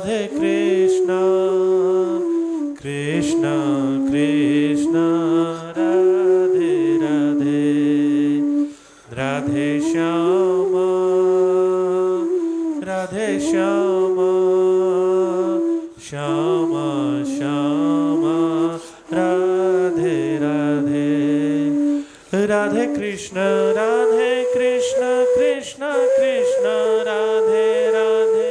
Radhe Krishna, Krishna Krishna, Radhe Radhe, Radhe Shyama, Radhe Shyama, Shyama Shyama, Radhe Radhe, Radhe Krishna, Radhe Krishna, Krishna Krishna, Radhe Radhe,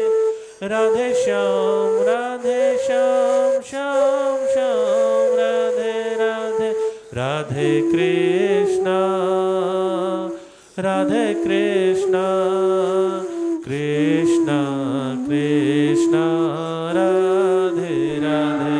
Radhe Shyam, Radhe Shyam, Shyam Shyam, Radhe Radhe, Radhe Krishna, Radhe Krishna, Krishna Krishna, Radhe Radhe.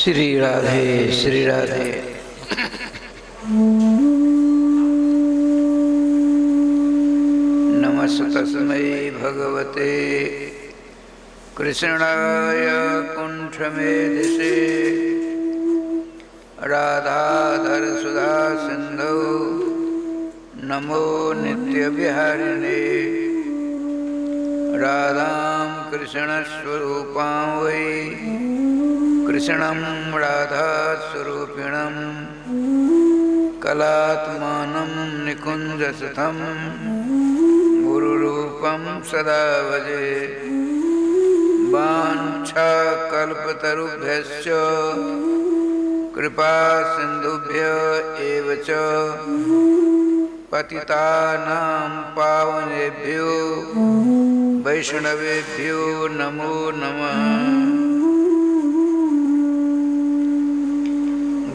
Shri Radhe Shri Radhe. नमस्तस्मै भगवते कृष्णाय कुण्ठमेधिसे राधाधर सुधा सिन्धौ नमो नित्यविहारिणे राधां कृष्णस्वरूपां वै कृष्णं राधास्वरूपिणं कलात्मानं निकुञ्जसुतं गुरुरूपं सदा भजे। वाञ्छाकल्पतरुभ्यश्च कृपासिन्धुभ्य एव च पतितानां पावनेभ्यो वैष्णवेभ्यो नमो नमः।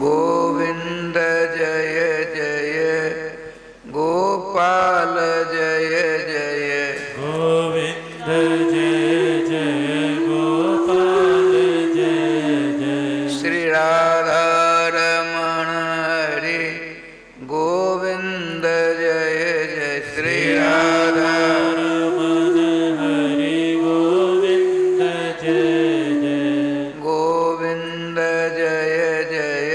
गोविंद जय जय गोपाल जय जय गोविंद जय जय गोपाल जय जय श्री राधा रमण हरि गोविंद जय जय श्री राधा रमण हरि गोविंद जय जय गोविंद जय जय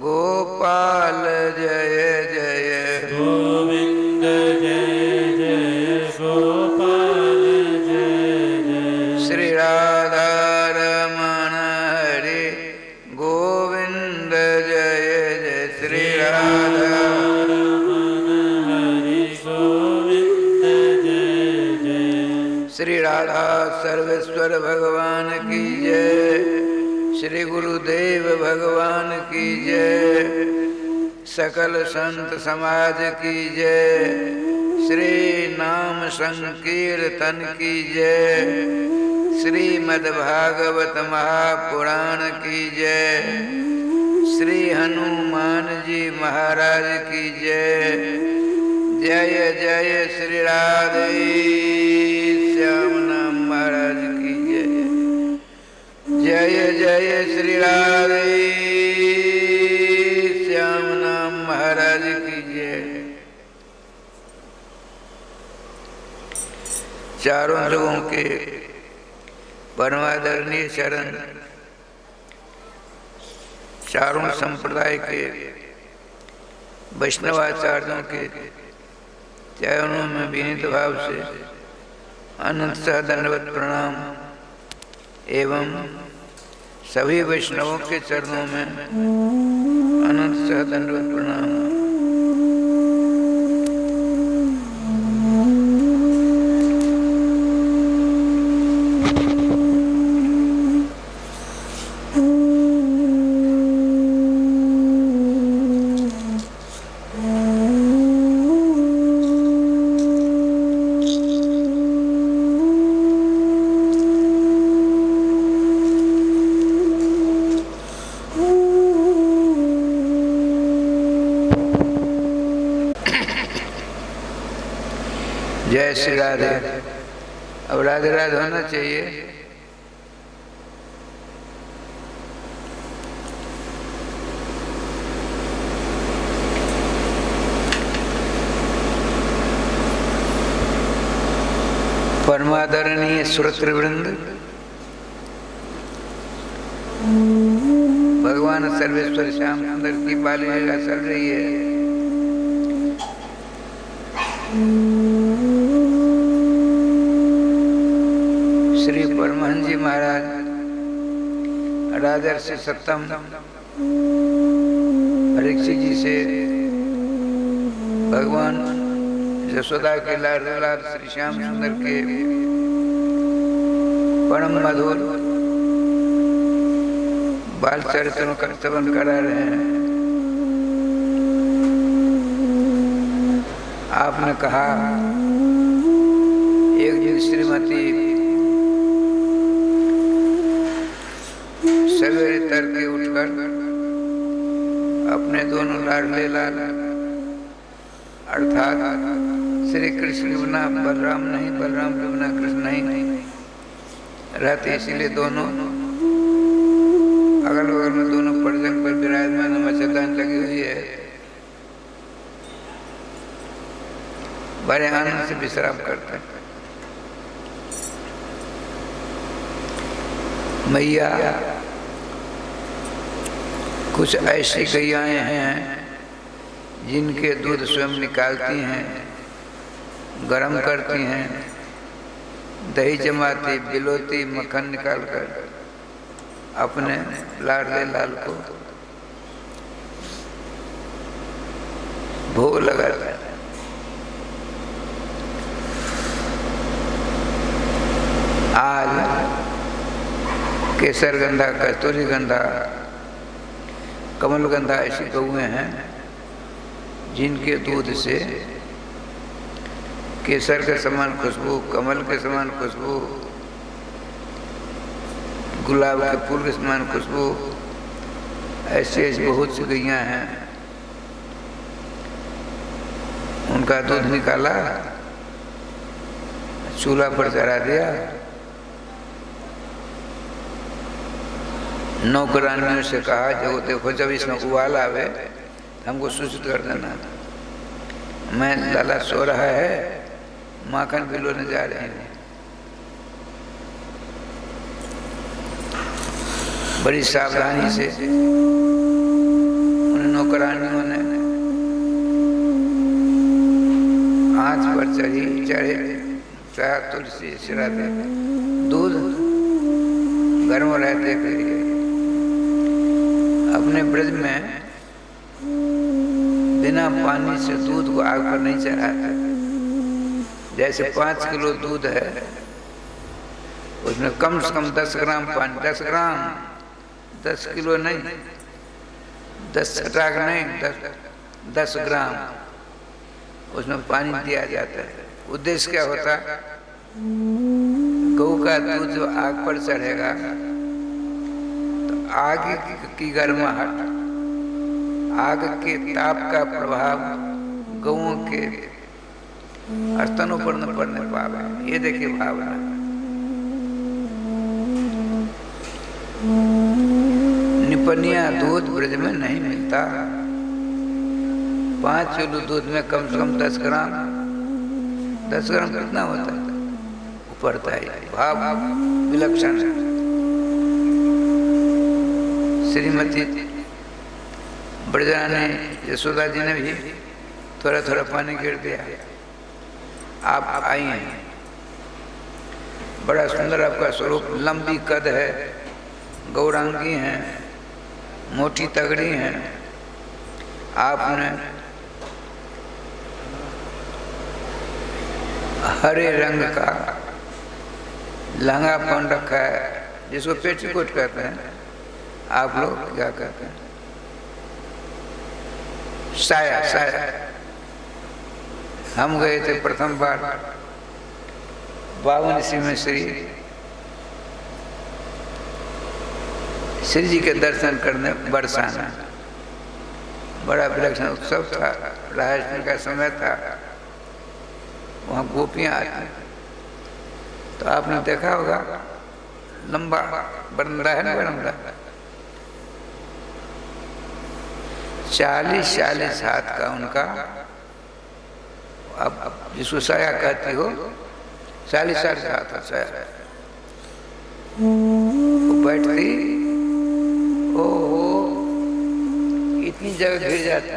गोपाल जय जय गोविंद जय जय गोपाल जय जय श्री राधा रमण हरि गोविंद जय जय श्री राधा रमण हरि गोविंद जय जय श्री राधा सर्वेश्वर भगवान की जय। श्री गुरुदेव भगवान की जय। सकल संत समाज की जय। श्री नाम संकीर्तन की जय। श्रीमद्भागवत महापुराण की जय। श्री हनुमान जी महाराज की जय। जय जय श्री राधे श्याम नाम महाराज की जय। जय जय श्री राधे श्याम नाम महाराज की जय। चारों लोगों के परमादरणीय शरण, चारों संप्रदाय के वैष्णवाचार्यों के चरणों में विनीत भाव से अनंत दंडवत प्रणाम एवं सभी वैष्णवों के चरणों में अनंत दंडवत प्रणाम। जय श्री राधे। अब राधे राधे होना चाहिए। परमादरणीय श्रोतृवृंद, भगवान सर्वेश्वर श्याम सुंदर की बाली लीला चल रही है। श्री परमहंस जी महाराज राजर्षि सत्तम परीक्षित जी से भगवान यशोदा के लाल श्री श्याम सुंदर के परम मधुर बाल चरित्रों का श्रवण करा रहे हैं। आपने कहा एक दिन श्रीमती सवेरे तड़के उठकर अपने दोनों लाडले लाल अर्थात श्री कृष्ण के बिना बलराम नहीं, बलराम के बिना कृष्ण नहीं रहते, इसीलिए दोनों अगल बगल में दोनों पर्जंग पर विराजमान मच्छरदानी लगी हुई है। बड़े आनंद से विश्राम करते हैं। मैया कुछ ऐसी गैयाएं हैं जिनके दूध स्वयं निकालती हैं, गरम करती हैं, दही जमाती, बिलोती, मक्खन निकालकर अपने लाडले लाल को भोग लगाते हैं। आज केसर गंधा, कस्तूरी गंधा, कमल गंधा ऐसी गौएं हैं जिनके दूध से केसर के समान खुशबू, कमल के समान खुशबू, गुलाब के फूल के समान खुशबू, ऐसे बहुत सी गैयां हैं। उनका दूध निकाला, चूल्हा पर चढ़ा दिया, नौकरानियों से कहा जो देखो जब इसमें उबाल आवे हमको सूचित कर देना। मैं लाला सो रहा है, माखन पिलोने जा रहे हैं। बड़ी सावधानी से उन नौकरानियों ने आंच पर चढ़े तुलसी सिरा दे दूध गर्म रहते करिए। अपने ब्रज में बिना पानी से दूध को आग पर नहीं चढ़ाते। जैसे 5 किलो दूध है, उसमें कम से कम 10 ग्राम पानी, 10 ग्राम, 10 किलो नहीं, 10 छटाक नहीं, 10 ग्राम उसमें पानी दिया जाता है। उद्देश्य क्या होता है? गऊ का दूध जो आग पर चढ़ेगा तो आग की गर्माहट, आग के ताप का प्रभाव गऊओं के स्तनों पर न पड़ने पावे। ये देखिए भावना। निपनिया दूध ब्रज में नहीं मिलता। 5 किलो दूध में कम से कम 10 ग्राम, 10 ग्राम कितना होता है? पड़ता है। भाव विलक्षण है। श्रीमती ब्रजरानी यशोदा जी ने भी थोड़ा थोड़ा पानी गिर दिया। आप आई हैं, बड़ा सुंदर आपका स्वरूप, लंबी कद है, गौरांगी हैं, मोटी तगड़ी हैं। आपने हरे रंग का लहंगा पहन रखा है, जिसको पेटीकोट कहते हैं, आप लोग क्या कहते हैं? साया। साया। हम गए थे प्रथम बार 52 ईस्वी में श्री जी के दर्शन करने बरसाना। बड़ा विलक्षण उत्सव था, राष्ट्र का समय था, वहाँ गोपियाँ आती। तो आपने देखा होगा लंबा बरंडा है ना, बरंडा 40 हाथ का उनका, अब जिसको साया कहती हो, 40 हाथ का साया। वो बैठती, ओहो इतनी जगह घिर जाता,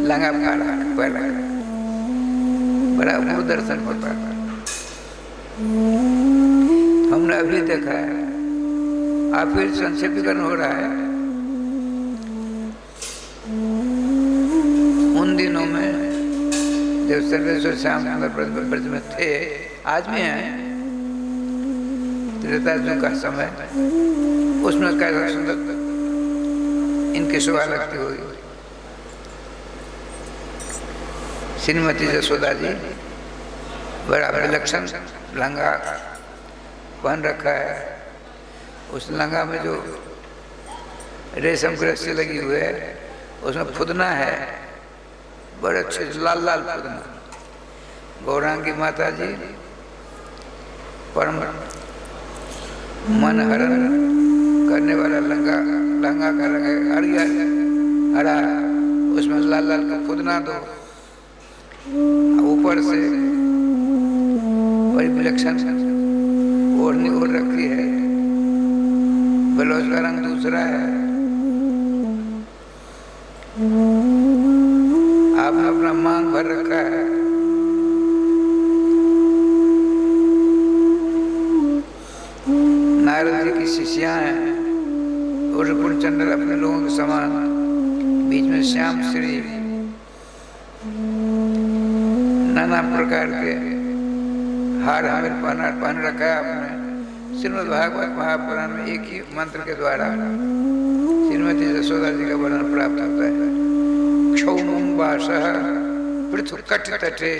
लंगा फाड़ा पहला, बड़ा अपूर्व दर्शन होता था। हमने अभी देखा है, आप फिर संक्षेपीकरण हो रहा है। उन दिनों में जब सर्वेश्वर श्याम सुंदर ब्रज में थे, आज भी हैं, त्रेता युग का समय, उसमें कैसा सुंदर इनकी शोभा लगती हुई। श्रीमती यशोदा जी बड़ा विलक्षण लहंगा पहन रखा है। उस लहंगा में जो रेशम की रस्सी लगी हुई है, उसमें फुदना है, बड़े अच्छे लाल लाल फुदना। गौरांगी माता जी परम मन हरण करने वाला लहंगा का रंग है हरियर हरा, उसमें लाल लाल का फुदना दो, ऊपर से बड़ी विलक्षण ओढ़नी ओढ़ रखी है, ब्लाउज का रंग दूसरा है। आपने अपना मांग भर रखा है। नारद जी की शिष्यां हैं और पूर्णचंद्र अपने लोगों के समान, बीच में श्याम श्री, नाना प्रकार के हार हमें पहन रखा है आपने। श्रीमद् भागवत महापुराण में एक ही मंत्र के द्वारा श्रीमती यशोदा जी का वर्णन प्राप्त होता है। क्षौमं वासः पृथु कटि तटे,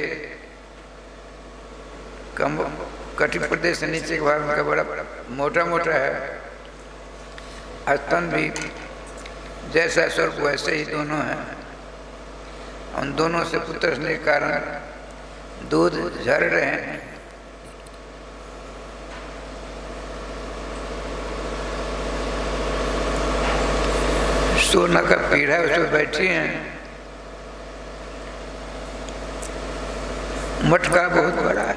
कटि प्रदेश से नीचे के भाग में बड़ा मोटा मोटा है। स्तन भी जैसा स्वरूप वैसे ही दोनों हैं। उन दोनों से पुत्र के कारण दूध झड़ रहे हैं। सोना का पीढ़ा उस पर बैठी हैं। मटका बहुत बड़ा है,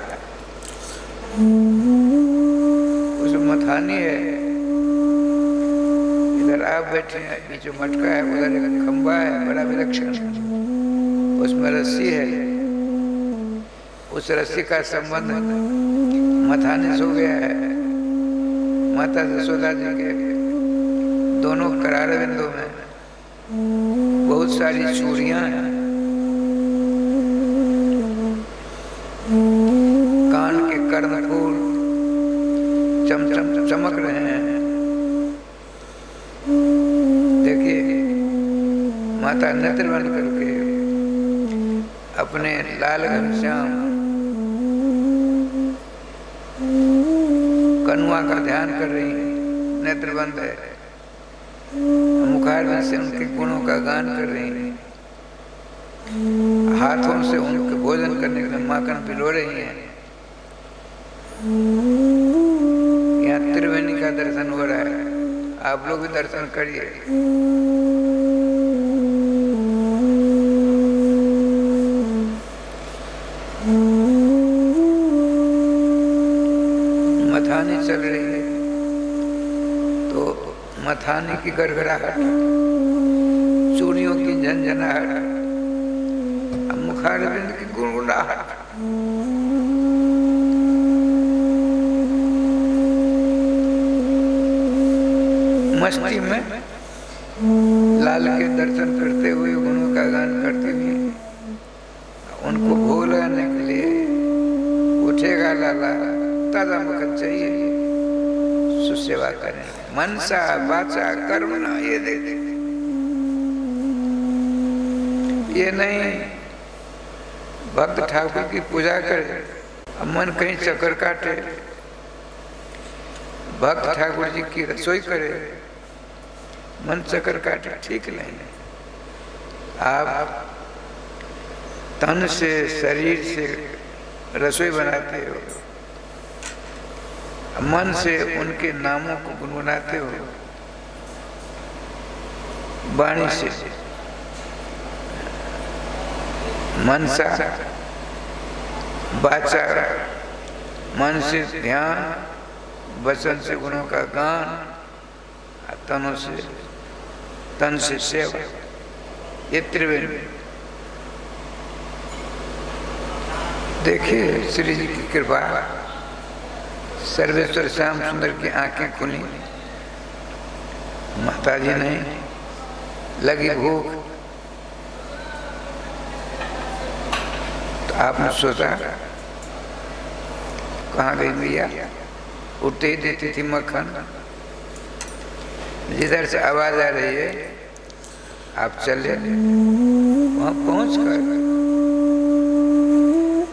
उसमें मथानी है, इधर आप बैठे हैं, बीच में मटका है, उधर एक खंबा है बड़ा विलक्षण, उसमें रस्सी है। उस रस्सी का संबंध मथाने से हो गया है। माता यशोदा जी के दोनों करार बिंदु में बहुत सारी चूड़ियां हैं। कान के कर्णफूल चमक रहे हैं। देखिए माता नेत्र बंद करके अपने लाल घनश्याम कनुआ का ध्यान कर रही हैं, नेत्र बंद है, मुखारविंद से उनके गुणों का गान कर रही हैं, हाथों से उनके भोजन करने के लिए माखन पिलो रही हैं। यहाँ त्रिवेणी का दर्शन हो रहा है, आप लोग भी दर्शन करिए। मथानी चल रही है तो मथानी की गड़गड़ाहट, चूड़ियों की झंझनाहट, मुखारविंद की गुनगुनाहट, मस्ती में लाल के दर्शन करते हुए गुणों का गान करते हुए उनको भोग लगाने के लिए उठेगा लाला, ताजा मक्खन चाहिए, सुसेवा करें। मनसा वाचा कर्मणा, ये देख, ये नहीं भक्त ठाकुर की पूजा करे अब मन कहीं चक्कर काटे, भक्त ठाकुर जी की रसोई करे मन चक्कर काटे, ठीक नहीं। आप तन से शरीर से रसोई बनाते हो, मन से उनके नामों को गुनगुनाते हो, वाणी से मनसा वाचा, मन से ध्यान, वचन से गुणों का गान, तन से सेवा, ये त्रिवेणी। देखिए श्री जी की कृपा, सर्वेश्वर श्याम सुंदर की आंखें खुली, माताजी नहीं लगी भूख तो आपने सोचा कहाँ गई मैया, उठते ही देती थी मक्खन, जिधर से आवाज आ रही है आप चले वहां पहुंचकर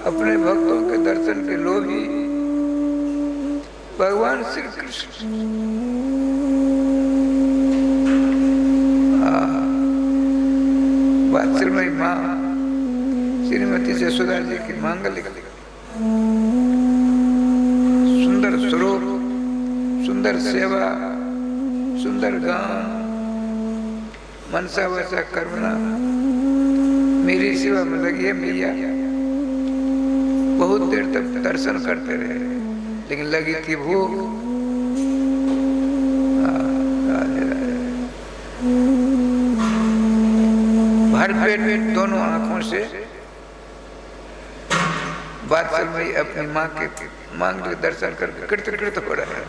अपने भक्तों के दर्शन के लोभी भगवान श्री कृष्ण वात्सल्यमयी माँ श्रीमती यशोदा जी की मांगलिक सुंदर स्वरूप, सुंदर सेवा, सुंदर गान, मनसा वसा कर्मणा, मेरी सेवा में लगी है मैया। बहुत देर तक दर्शन करते रहे लेकिन लगी थी भूख। भर पेट दोनों आंखों से वात्सल्यमयी अपनी माँ के मांग के दर्शन करके कृत हो रहा है।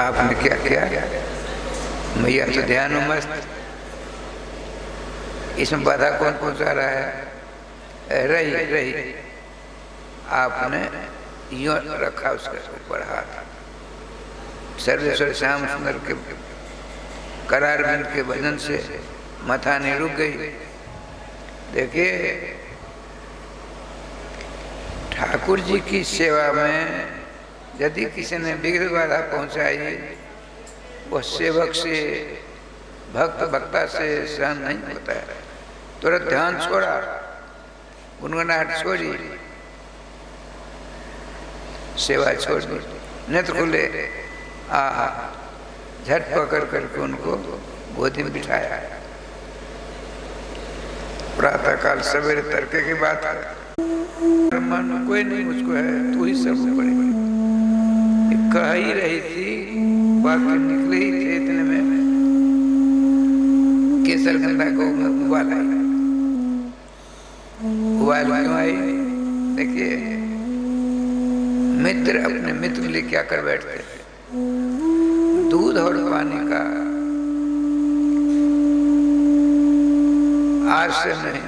आपने क्या किया? मैया तो ध्यान में मस्त, इसमें बाधा कौन पहुंचा रहा है? रही आपने यूं रखा उसके ऊपर हाथ। सर्वेश्वर श्याम सुंदर के करार बिंद के भजन से मथानी रुक गई। देखिए ठाकुर जी की सेवा में यदि किसी ने विघ्न बाधा पहुंचाई, वो सेवक से भक्त भक्ता से सहन नहीं होता है। तुरंत ध्यान छोड़ा, गुनगुनाहट छोड़ी, सेवा छोड़ दी, नेत्र खुले, आहा झट पकड़ करके उनको गोदी में बिठाया। प्रातः काल सवेरे तड़के की बात है, ब्रह्मांड कोई नहीं मुझको है, तू ही सब पड़ेगी। कह ही रही थी, बाकी निकले ही थे इतने में केसर गंधा को उबाल आई। उबाल क्यों आई? देखिए मित्र अपने मित्र के लिए क्या कर बैठते थे, दूध और पानी का आज से नहीं,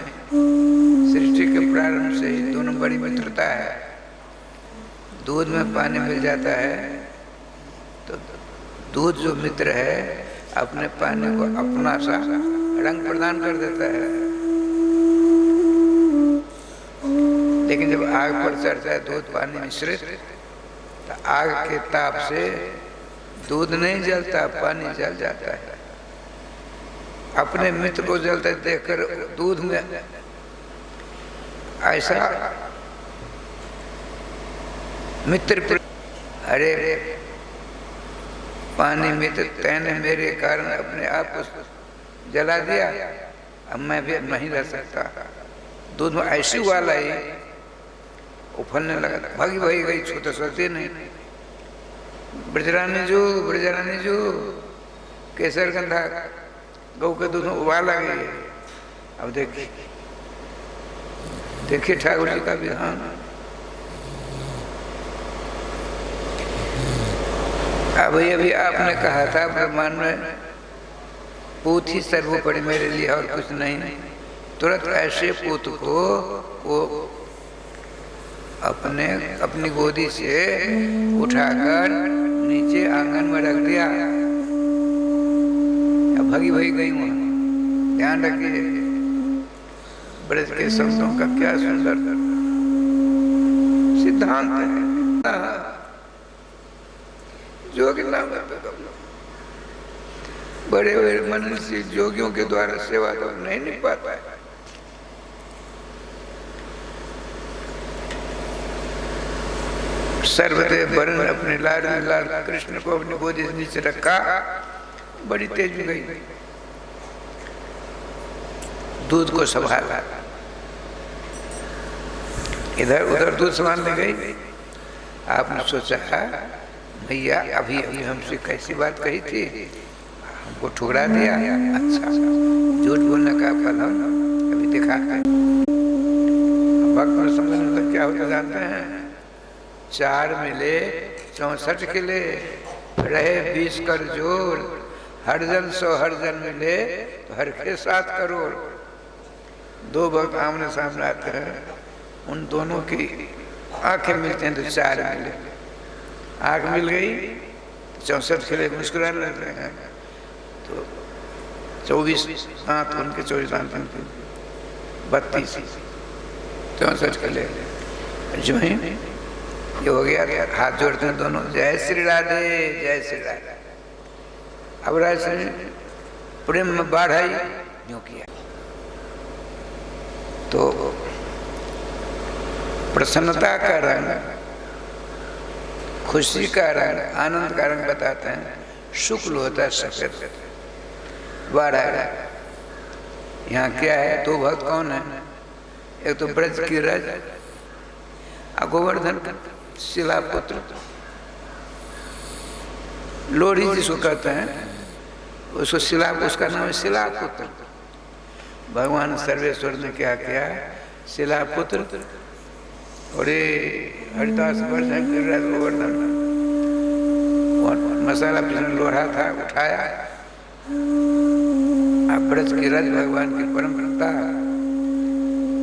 सृष्टि के प्रारंभ से ही दोनों बड़ी मित्रता है। दूध में पानी मिल जाता है तो दूध जो मित्र है अपने पानी को अपना सा रंग प्रदान कर देता है। लेकिन जब आग पर चढ़ता है दूध पानी मिश्रित, तो आग के ताप से दूध नहीं जलता, पानी जल जाता है। अपने मित्र को जलते देखकर दूध में ऐसा मित्र, अरे पानी मित्र तैने मेरे कारण अपने आप को जला दिया, अब मैं भी नहीं रह सकता। दूध में ऐसी उबाल आई, उफलने लगा, भागी भागी गई, छूते सकती नहीं। ब्रजरानी जो केसर गंधा गौ के दूध में उबाल आ गई। अब देखिए ठाकुर जी का विधान। अभी आपने कहा था ब्रह्मांड में पूत ही सर्वोपरि मेरे लिए और कुछ नहीं। तुरंत ऐसे पूत को वो अपनी गोदी से उठाकर नीचे आंगन में रख दिया। अब भगी भगी गई वहां। ध्यान रखिए, ब्रज के शब्दों का क्या सुंदर सिद्धांत है। जोगी नाम बड़े बड़े मनुष्य जोगियों के द्वारा सेवा तो नहीं पाता है। सर्वदेव वरण अपने लाल कृष्ण को अपनी गोदी से नीचे रखा, बड़ी तेज में गई, दूध को संभाला, इधर उधर दूध संभालने गई। आपने सोचा भैया अभी हमसे कैसी बात कही थी, हमको ठुकरा दिया। अच्छा, झूठ बोलने का फल हम अभी दिखाते हैं। भक्त में समझने तक क्या होता जानते हैं? 4 मिले 64 किले, रहे 20 कर जोर, हर जन 100 हर जन मिले तो हर के 7 करोड़। 2 भक्त आमने सामने आते हैं, उन दोनों की आंखें मिलते हैं तो 4 मिले। आंख मिल गई 64 किले मुस्कुराने लगते हैं, तो 24 दांत उनके, 24 दांत उनके, 32 64 किले। जो ही ये हो गया, हाथ जोड़ते हैं दोनों, जय श्री राधे जय श्री राधे। अब राज प्रेम में बाढ़ आई, यूं किया तो प्रसन्नता का रंग, खुशी का रंग, आनंद का रंग बताते हैं। शुक्ल होता है सफेद, बाढ़ आएगा। यहाँ क्या है? 2 भक्त कौन है? एक तो ब्रज की रज, गोवर्धन शिलापुत्र, लोरी जिसको कहते हैं उसको शिला, उसका नाम है शिलापुत्र। भगवान सर्वेश्वर ने क्या किया? शिलापुत्र और हरिदास वर्धन गोवर्धन मसाला पीसने लोढ़ा था, उठाया। अब ब्रज की रज भगवान की परम प्रता,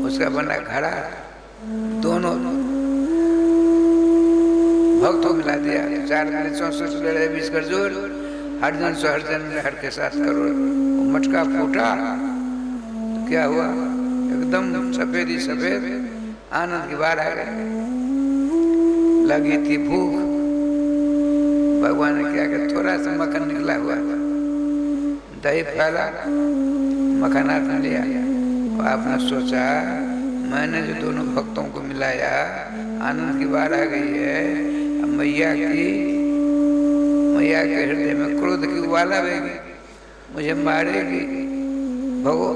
उसका बना घड़ा, दोनों भक्तों मिला दिया। 4 मिले 64 लड़े 20 कर जोर, हर जन 100 हर जन मिले हर के 7 करोड़। मटका फूटा तो क्या हुआ? एकदम सफेद ही सफेद, आनंद की बाढ़ आ गई। लगी थी भूख, भगवान ने क्या किया? थोड़ा सा मक्खन निकला हुआ, दही फैला, मक्खन हाथ में लिया। आपने सोचा मैंने जो दोनों भक्तों को मिलाया, आनंद की बाढ़ आ गई है। अब मैया के हृदय में क्रोध की उबाल आवेगी, मुझे मारेगी। भगो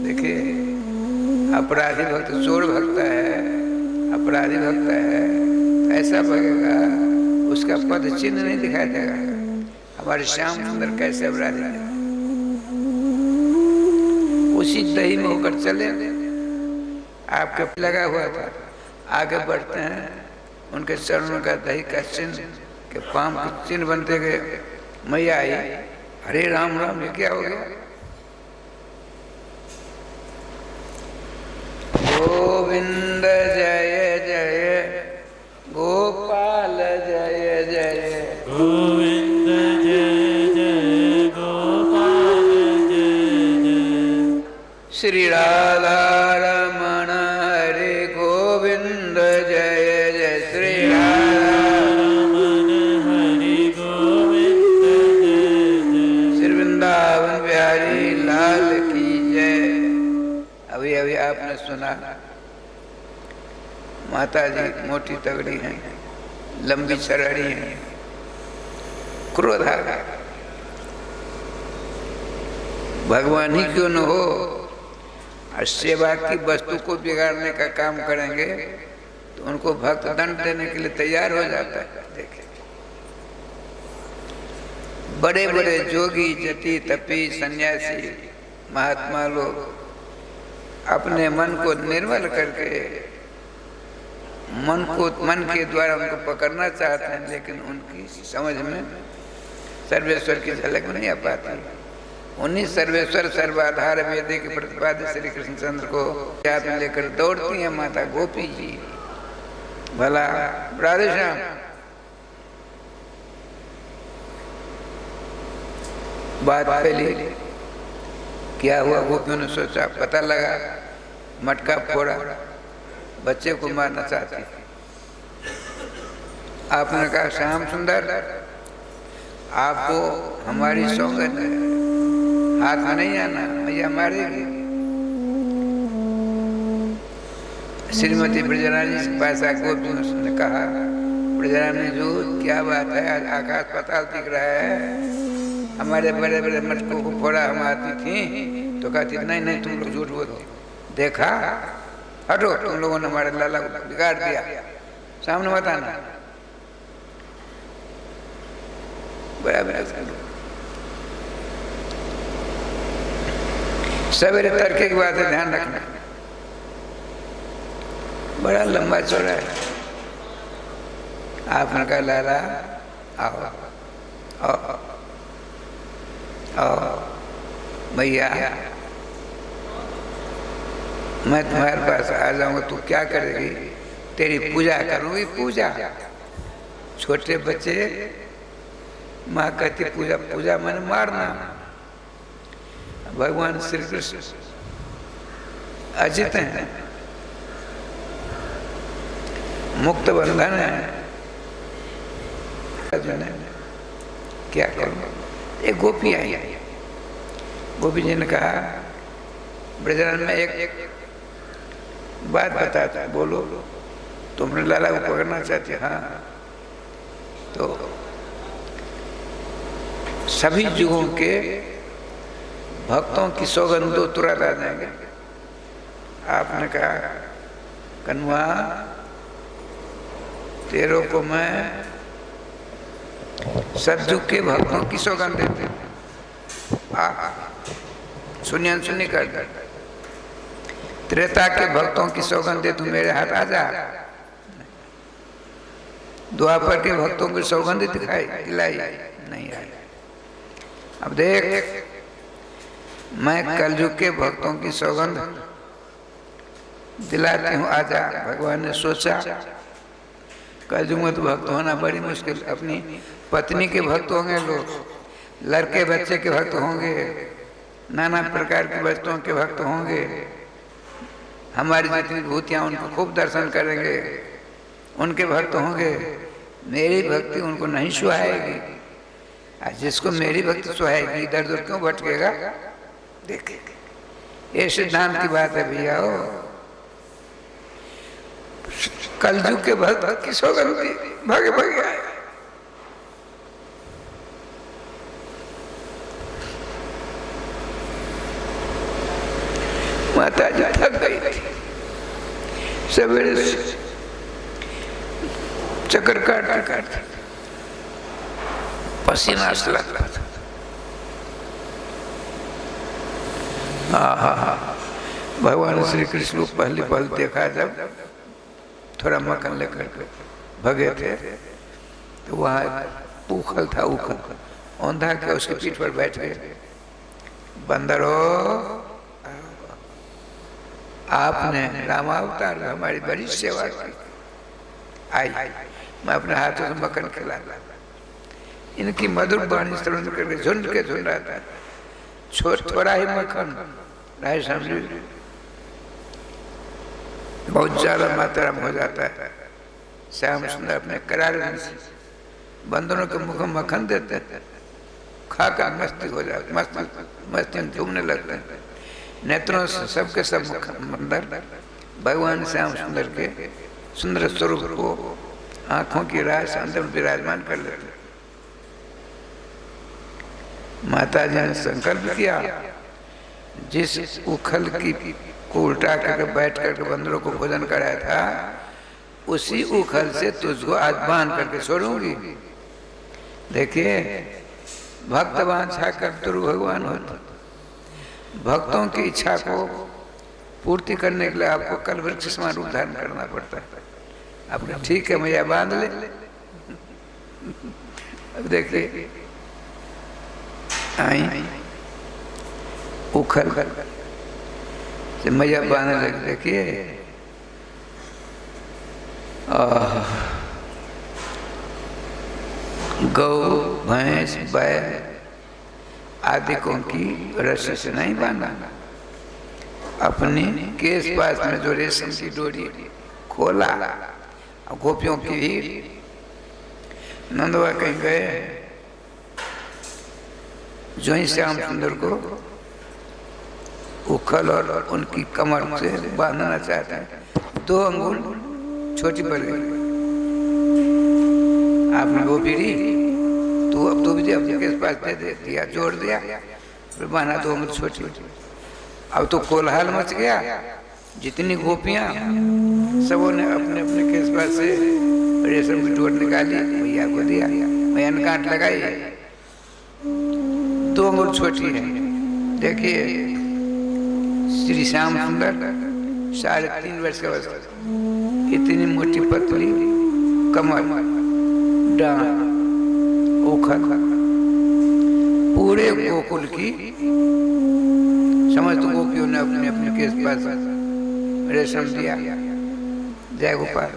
देखिए, अपराधी भक्त चोर भक्त है, अपराधी भक्त है, ऐसा भगेगा, उसका पद चिन्ह नहीं दिखाई देगा। हमारे श्याम सुंदर कैसे अपराधी है, उसी दही में होकर चले। आपके लगा हुआ था, आगे बढ़ते हैं, उनके चरणों का दही का चिन्ह के पांव के चिन्ह बनते गए। मैया आई, हरे राम राम, ये क्या हो गया? गोविंद जय जय, गोपाल जय जय, गोविंद जय जय, गोपाल जय जय। श्री राधा रमण हरे गोविंद सुना, माता जी मोटी तगड़ी हैं, लंबी चरड़ी हैं, क्रोध आ गया, भगवान ही क्यों न हो और सेवा की वस्तु को बिगाड़ने का काम करेंगे तो उनको भक्त दंड देने के लिए तैयार हो जाता है। देखिए बड़े बड़े जोगी, जति, तपी, सन्यासी, महात्मा लोग अपने मन को निर्मल करके मन के द्वारा उनको पकड़ना चाहते हैं, लेकिन उनकी समझ में सर्वेश्वर की झलक नहीं आ पाती। उन्हीं सर्वेश्वर सर्वाधार वेदी के प्रतिपादित श्री कृष्णचंद्र को हाथ में लेकर दौड़ती हैं माता गोपी जी। भला राधे श्याम, बात फैली, क्या हुआ? गोपियों ने सोचा, पता लगा, मटका फोड़ा, बच्चे को मारना चाहती। आपने कहा श्याम सुंदर, आपको हमारी सौगंध है, हाथ में नहीं आना, मैया मारेगी। श्रीमती ब्रजरानी के पास आकर ने कहा, ब्रजरानी जो क्या बात है, आज आकाश पाताल दिख रहा है, हमारे बड़े बड़े मटकों को फोड़ा हम आती थी तो कहती नहीं नहीं तुम लोग झूठ बोलते, देखा, हटो, तुम लोगों ने हमारे लाला को बिगाड़ दिया, सामने मत आना। बराबर सवेरे तड़के की बात है, ध्यान रखना, बड़ा लंबा चौड़ा है। आपने कहा लाला आओ आओ आओ भैया, मैं तुम्हारे पास आ जाऊंगा, तू क्या करेगी? तेरी पूजा करूंगी, पूजा। छोटे बच्चे, माँ कहती पूजा, पूजा मैंने मारना। भगवान श्री कृष्ण अजित हैं, मुक्त बंधन है, क्या करूं? एक गोपी आई, गोपी जी ने कहा ब्रजराज में एक बात बताता, बोलो। तुमने लाला को पकड़ना चाहती? हाँ। तो सभी युगों के भक्तों की सौगंध दो तुरंत आ जाएंगे। आपने कहा कन्वा तेरे को मैं सतयुग के भक्तों की सौगंध देते, सुनिए सुनिए कर, त्रेता के भक्तों की सौगंध दे, तू मेरे हाथ आ जा। द्वापर के भक्तों की सौगंध दिखाई दिलाई नहीं आई। अब देख, मैं कलयुग के भक्तों की सौगंध दिलाती हूँ, आजा। भगवान ने सोचा कलयुग में तो भक्त होना बड़ी मुश्किल, अपनी पत्नी के भक्त होंगे लोग, लड़के बच्चे के भक्त होंगे, नाना प्रकार की वस्तुओं के भक्त होंगे, हमारी जितनी भूतियाँ उनको खूब दर्शन करेंगे, उनके भक्त होंगे। मेरी भक्ति उनको नहीं सुहाएगी, जिसको मेरी भक्ति सुहाएगी इधर उधर क्यों भटकेगा? देखे ये सिद्धांत की बात है भैया। कलयुग के भक्त की सौगंध भागे भागे आए। माता जी थक गई थी, सवेरे से चक्कर काटते काटते पसीना से लगता था। भगवान श्री कृष्ण को पहली पल देखा जब थोड़ा मक्खन लेकर के भगे थे, तो वहाँ उखल था, उखल औंधा के उसके पीठ पर बैठ गए। बंदरो, आपने रामावतार हमारी बड़ी सेवा की, आई मैं अपने हाथों से मक्खन खिला, इनकी मधुर वाणी श्रवण करके झुंड के झुंड आता है। थोड़ा ही मक्खन राय समझ बहुत ज्यादा मात्रा में हो जाता है। श्याम सुंदर अपने करारे बंदरों के मुख में मक्खन देते हैं, खाकर मस्ती हो जाती, मस्ती में झूमने लगते हैं। नेत्रों से सबके सब अंदर भगवान श्याम सुंदर के सुंदर स्वरूप को आंखों की राह से अंदर विराजमान कर लेते। माता जी ने संकल्प किया, जिस उखल की को उल्टा करके बैठ करके बंदरों को भोजन कराया था, उसी उखल से तुझको आज बांध करके छोड़ूंगी। देखिए, भक्तवान छा कर भगवान होता। भक्तों की इच्छा को पूर्ति करने के लिए आपको कल वृक्ष समान रूप धारण करना पड़ता है। आपने ठीक है मैया बांध ले। अब देखिए आई उखल से मैया बांधने लगे। देखिए गौ भैंस बैल आदि को की रस्सी से नहीं बांधा, अपनी केस पास में जो रेशम की डोरी खोला। गोपियों की भीड़, नंदवा कहीं गए, जो ही श्याम सुंदर को उखल और उनकी कमर से बांधना चाहते हैं, 2 अंगुल छोटी पड़ गई। आपने वो पीढ़ी तो अब तो भी अपने के पास दे दिया, जोड़ दिया, फिर बांधा 2 अंगुल छोटी। अब तो कोलाहल मच गया। जितनी गोपियां सबों ने अपने अपने केस पास से रेशम की डोर निकाली, मैया को दिया। मैया ने कांट लगाई, 2 अंगुल छोटी है। देखिए श्री श्याम सुंदर 3.5 वर्ष का अवस्था, इतनी मोटी पतली कमर, डांड, उखल, पूरे गोकुल की समस्त गोपियों ने अपने अपने केस पास रेशम दिया। जय गोपाल।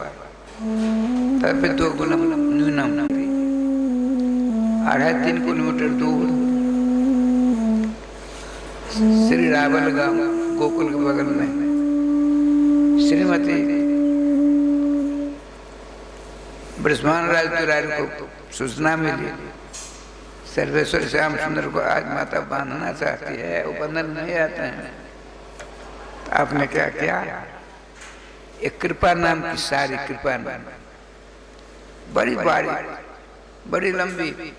तब फिर 2 गुना न्यूनम 2.5-3 किलोमीटर दूर श्री रावल गांव गोकुल के बगल में श्रीमती ब्रह्मांड राज तिवारी को सूचना मिली, सर्वेश्वर श्याम सुंदर को आज माता बांधना चाहती है, वो बंधन नहीं आते हैं। तो आपने क्या किया, एक कृपा नाम की सारी, कृपा नाम बड़ी बारी, बड़ी लंबी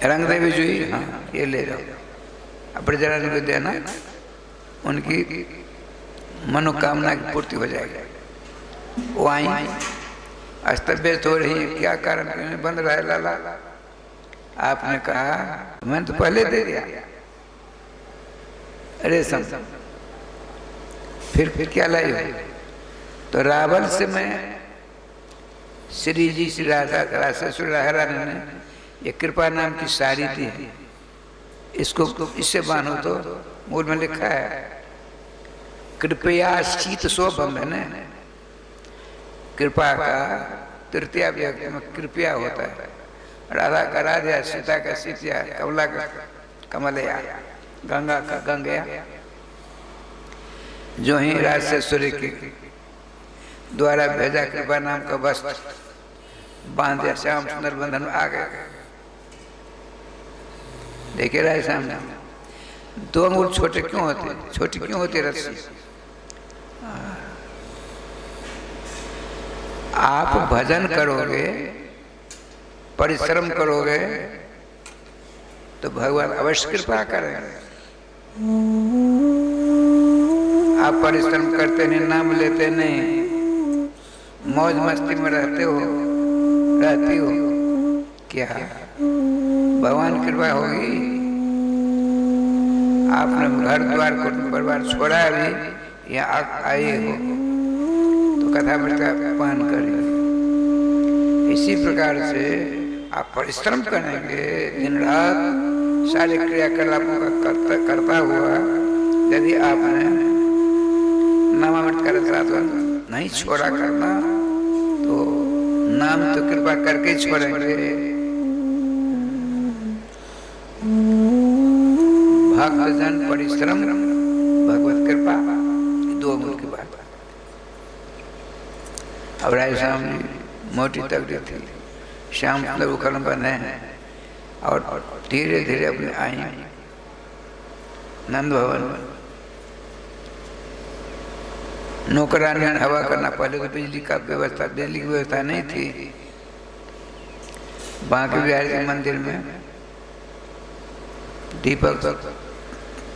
रंग देवी जी, हाँ ये ले जाओ, अपने जरा को देना, उनकी मनोकामना की पूर्ति हो जाएगी। वो आई, अस्त व्यस्त हो रही है, क्या कारण बंद रहा है लाला? आपने कहा मैंने तो पहले दे दिया। अरे फिर क्या लाई हो? तो रावल से मैं श्री जी श्री राधा ने ये कृपा नाम की साड़ी दी है, इसको इससे बांधो। तो मूल में लिखा है कृपया शीत सो बंधन। कृपा का तृतीया व्यक्ति में कृपया होता है। राधा का राधा, सीता का सीतिया, कमला का कमलया, गंगा का गंगया। जो ही राजेश्वरी के द्वारा भेजा कृपा नाम का वस्त्र बांधे, श्याम सुंदर बंधन आ गए। देखिए राय सामने 2 अंगुल छोटे क्यों होते, छोटी क्यों होती रस्सी? आप भजन करोगे, परिश्रम करोगे तो भगवान अवश्य कृपा करेंगे। आप परिश्रम करते नहीं, नाम लेते नहीं, मौज मस्ती में रहती हो, क्या भगवान कृपा होगी? आपने घर द्वार कुटुंब परिवार छोड़ा भी, यहाँ आए हो तो कथा मृता पान करेंगे। इसी प्रकार से आप परिश्रम करेंगे, दिन रात सारे क्रियाकलापों का करता हुआ, यदि आपने नामामृत कर साधन नहीं छोड़ा करना, तो नाम तो कृपा करके छोड़ेंगे। भक्तजन परिश्रम, भगवत कृपा, 2 अंगुल की बात। अब राय श्याम जी मोटी तगड़ी थी, श्याम सुंदर उखल बने हैं और धीरे धीरे अपने आई नंद भवन में नौकरानी हवा करना। पहले तो बिजली की व्यवस्था नहीं थी। बांके बिहारी के मंदिर में दीपक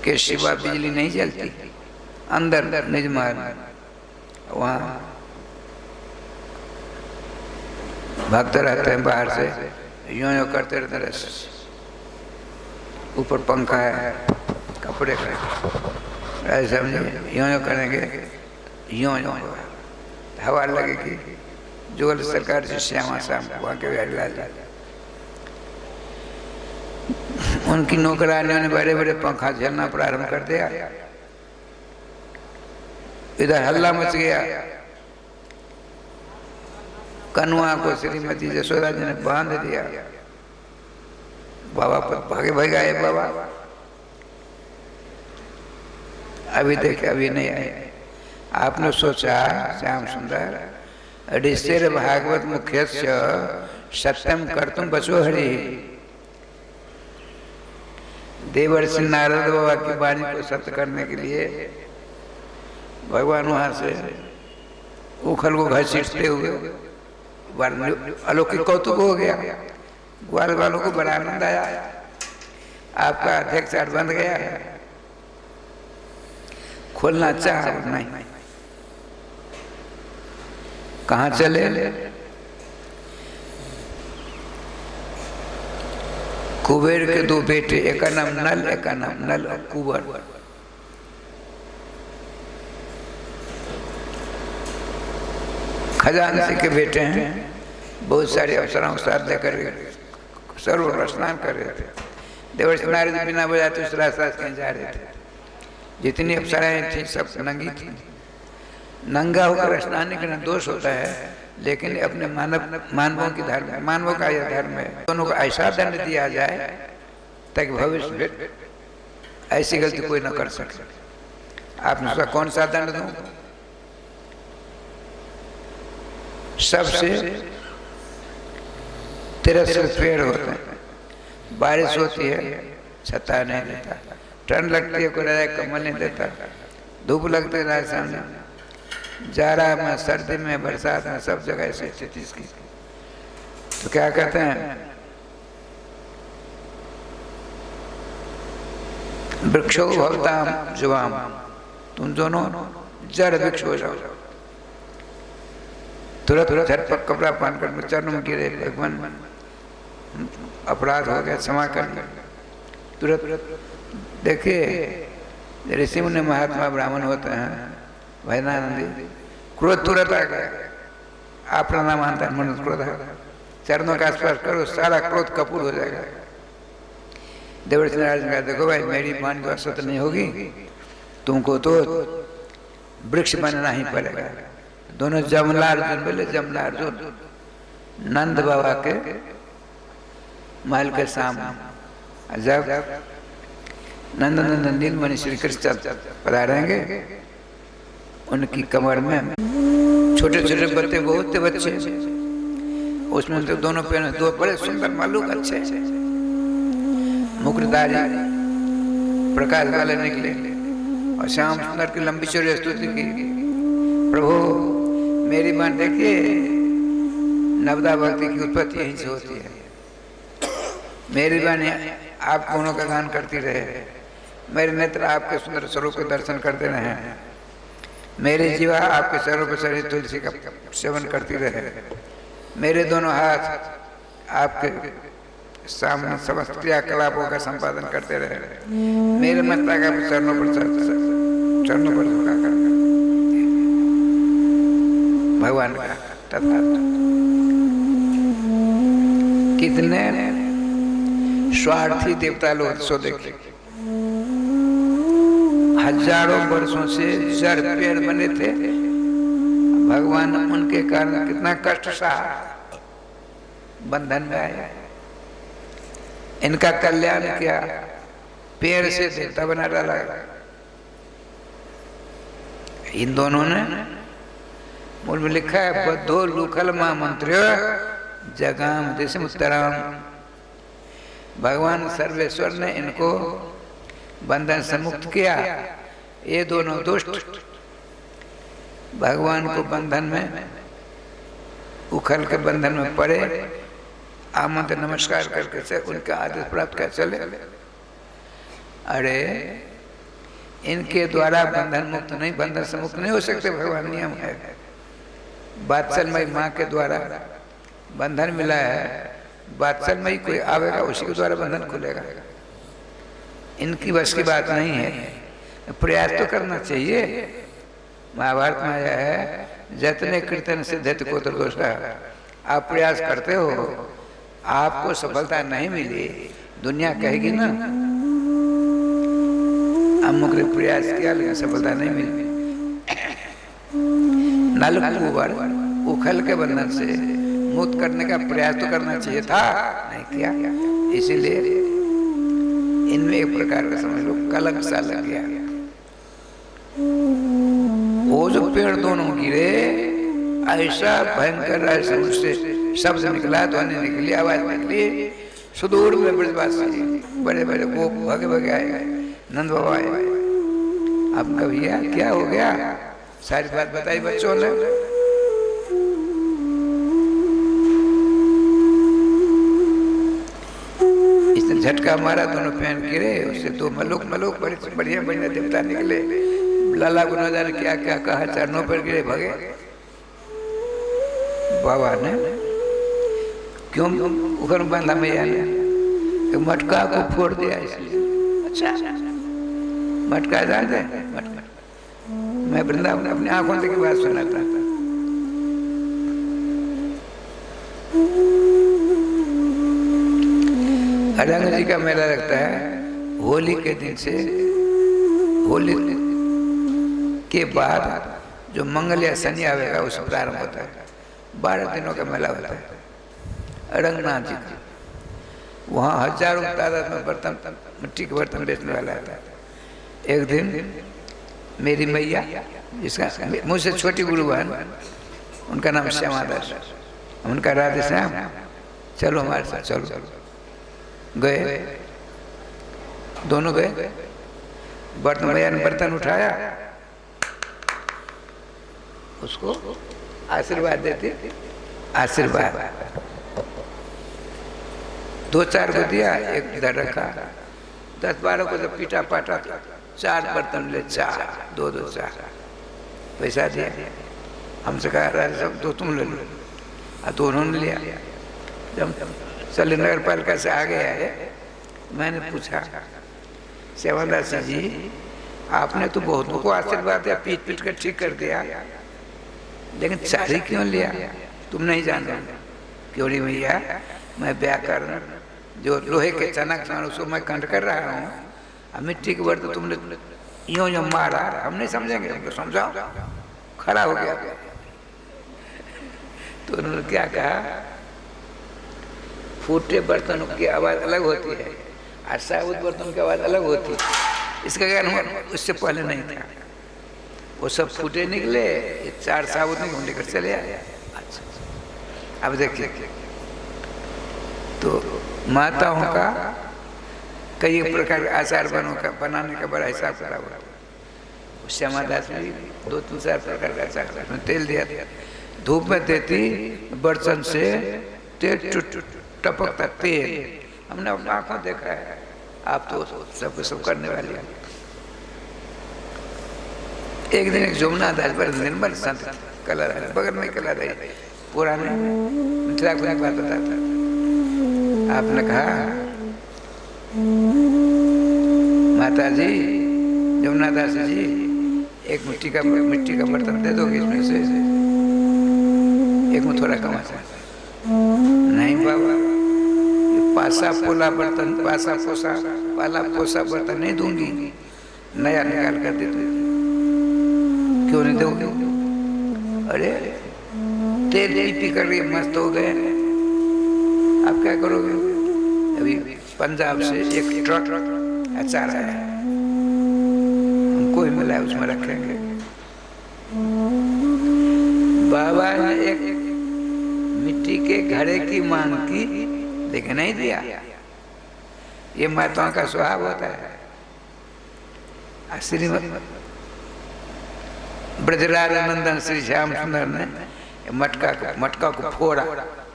के सिवा बिजली नहीं जलती। अंदर निज महल वहाँ भक्त रहते हैं, बाहर से यूं यूं करते रहते हैं। ऊपर पंखा है कपड़े का, ऐसे समझे यूं यूं करेंगे, यूं यूं हवा लगेगी। जोल सरकार से श्यामा शाम वहाँ के बिहारी लाल उनकी नौकरानियों ने बड़े बड़े पंखा झलना प्रारंभ कर दिया। इधर हल्ला मच गया। कनुआ को श्रीमती यशोदा जी ने बांध दिया। बाबा पर भागे भाग आए। बाबा अभी देखे, अभी नहीं आए। आपने सोचा श्याम सुंदर ऋषिर भागवत मुख्यस्य सत्यम कर्तुम बचो हरि। देवर्षि नारद बाबा की वाणी को सत्य करने के लिए भगवान वहां से उखल को घसीटते हुए अलौकिक कौतुक हो गया। ग्वाल वालों को बड़ा आनंद आया। आपका अध्यक्ष बंद गया है, खोलना चाह नहीं। कहाँ चले? कुबेर के दो बेटे, एक का नाम नल, एक का नाम नल और कुबर। खजानसी के बेटे हैं। बहुत सारे अप्सराओं के साथ लेकर सरोवर स्नान कर रहे थे। देवर्षि नारद बिना बजाते उस रास्ता कहीं जा रहे थे। जितनी अप्सराएं थी सब नंगी थी। नंगा होकर स्नान नहीं करना दोष होता है, लेकिन अपने मानवों की धर्म है, मानवों का यह धर्म है। दोनों को ऐसा दंड दिया जाए ताकि भविष्य में ऐसी गलती कोई न कर सके। आपने सोचा कौन सा दंड दूं? सबसे तिरस्कृत पेड़ होते हैं। बारिश होती है छता नहीं देता, ठंड लगती है कोई राजा कम्बल नहीं देता, धूप लगती है राजा सामने, जाड़ा में, सर्दी में, बरसात में, सब जगह ऐसी स्थिति इसकी। तो क्या कहते हैं? वृक्षो भवताम जुवाम, तुम दोनों जड़ वृक्ष हो जाओ। तुरंत झटपट कपड़ा पहन कर चरण में गिरे। भगवान अपराध हो गया, क्षमा कर। तुरंत देखिए ऋषि मुनि महात्मा ब्राह्मण होते हैं, भजनानंदी, क्रोध तुरंत आ गया। आप प्रणाम मानता है, मन क्रोध है, चरणों का स्पर्श करो, सारा क्रोध कपूर हो जाएगा। देवर्षि नारद ने कहा देखो भाई, मेरी मान की असत नहीं होगी, तुमको तो वृक्ष बनना ही पड़ेगा। दोनों जमला अर्जुन बोले। जमला अर्जुन नंद बाबा के महल के सामने जब नंदनंदन नीलमणि श्री कृष्ण पधारेंगे, उनकी कमर में छोटे छोटे बच्चे, बहुत बच्चे, उसमें तो दोनों पैर दो बड़े सुंदर मालूक अच्छे मुकुटधारी प्रकाश वाले निकले और श्याम सुंदर की लंबी चौड़ी स्तुति की। प्रभु मेरी मान देखिए, नवदा भक्ति की उत्पत्ति यहीं से होती है। मेरी वाणी आप दोनों का गान करती रहे, मेरे नेत्र आपके सुंदर स्वरूप के दर्शन करते रहे, मेरी जीवा आपके स्वरूप शरीर तुलसी का सेवन करती रहे, मेरे दोनों हाथ आपके सामने समस्त क्रियाकलापों का संपादन करते रहे, मेरे मत्ता का चरणों पर झुका कर भगवान का तथा कितने स्वार्थी देवता लोग सो देखे। हजारों वर्षों से जड़ पेड़ बने थे, भगवान उनके कारण कितना कष्ट सहा, बंधन में आया, इनका कल्याण किया, पेड़ से देवता बना डाला। इन दोनों ने मूल में लिखा है बद्धो लुखल महामंत्र जगाम देशम उत्तराम। भगवान सर्वेश्वर ने इनको बंधन से मुक्त किया। ये दोनों दुष्ट भगवान को बंधन में उखल के बंधन में पड़े, आमंत्र नमस्कार करके से उनका आदेश प्राप्त कर चले। अरे इनके द्वारा बंधन मुक्त नहीं, बंधन से मुक्त नहीं हो सकते, भगवान नियम है। बात्सलमयी माँ के द्वारा बंधन मिला है, बात्सलमयी कोई आवेगा उसी के द्वारा बंधन खुलेगा। इनकी बस की बात नहीं है, प्रयास तो करना चाहिए। महाभारत में आया है, जतने कीर्तन सिद्धित को तो दोषा। आप प्रयास करते हो, आपको सफलता नहीं मिली, दुनिया कहेगी ना अमुक ने प्रयास किया लेकिन सफलता नहीं मिली। नलकुबर उखल के बंधन से मुक्त करने का प्रयास तो करना चाहिए था, नहीं किया। इसीलिए इनमें एक प्रकार का समझ लो कलंक सा लग गया। वो जो पेड़ दोनों गिरे, ऐसा भयंकर ऐसा उससे शब्द निकला, ध्वनि निकली, आवाज निकली। सुदूर में ब्रजवासी बड़े बड़े गोप भगे भगे आए, नंद बाबा आए। अब कभिया क्या हो गया, सारी बात बताई बच्चों ने। इसने झटका मारा, दोनों पैन गिरे, उससे दो मलुक मलुक बड़े बढ़िया बढ़िया देवता निकले। लाला को न जाने क्या क्या कहा, चरणों पर गिरे, भगे। बाबा ने क्यों उखर बांधा मैया ने, मटका को फोड़ दिया इसलिए। अच्छा मटका जान दे, मटका मैं वृंदावन अपनी आंखों से की बात सुनाता था। अरंग जी का मेला लगता है होली के दिन से, होली के बाद जो मंगल या शनि आवेगा उससे प्रारंभ होता है। 12 दिनों का मेला होता है अरंगनाथ जी का। वहाँ हजारों तादाद में बर्तन, मिट्टी के बर्तन बेचने वाला आता है। एक दिन मेरी मैया, जिसका मुझसे छोटी गुरु बहन, उनका नाम श्यामा दास, उनका राधे श्याम, चलो हमारे साथ चलो। गए, दोनों गए। बर्तन मैया ने बर्तन उठाया, उसको आशीर्वाद देते, आशीर्वाद 2-4 को दिया, एक इधर रखा। 10-12 को जब पीटा पाटा, 4 बर्तन ले, 4 2-2 4 पैसा दिया। हमसे कहा राजा साहब तो तुम ले लो, तो उन्होंने लिया। जब चले नगर पालिका से आगे आए, मैंने पूछा सेवादास जी आपने तो बहुतों को आशीर्वाद दिया, पीट पीट कर ठीक कर दिया, लेकिन 4 ही क्यों लिया? तुम नहीं जानते क्यों? नहीं भैया, मैं व्याकरण जो लोहे के चनक उसको मैं कंठ कर रहा हूँ, मिट्टी के बर्तन तुमने यूं यूं मारा, हम नहीं समझेंगे, हमको समझाओ। खड़ा हो गया। तो उन्होंने क्या कहा, फूटे बर्तनों की आवाज़ अलग होती है और साबुत बर्तनों की आवाज़ अलग होती है। इसका कारण उससे पहले नहीं था, वो सब फूटे निकले, 4 साबुत निकल लेकर चले आए। अच्छा अब देखिए, तो माताओं का कई प्रकार के आचार बनाने का बड़ा हिसाब करा हुआ। श्यामा दास ने 2-3 प्रकार का आचार, में तेल दिया, धूप में देती, बर्तन से तेल टपकता तेल, हमने अपनी आंखों देखा है। आप तो सब करने वाले हैं। एक दिन एक जमुना दास बड़े निर्मल संत कलर है, बगल में कलर है, पुराने मिथिला को एक बात बताता। आपने कहा माता जी, जमुना दास जी, एक मिट्टी का बर्तन दे दोगे इसमें से, एक में थोड़ा कम आता। नहीं बाबा, ये पासा पोला बर्तन, पाला पोसा बर्तन नहीं दूंगी, नया निकाल कर दे दो। क्यों नहीं दोगे? अरे तेल पी कर मस्त हो गए, आप क्या करोगे? अभी पंजाब से एक ट्रक अचार आया, हमको ही मिला है, उसमें रखेंगे। बाबा ने एक मिट्टी के घड़े की मांग की, लेकिन नहीं दिया। ये माताओं का स्वभाव होता है, श्री ब्रजराज नंदन श्री श्याम सुंदर ने मटका को फोड़ा।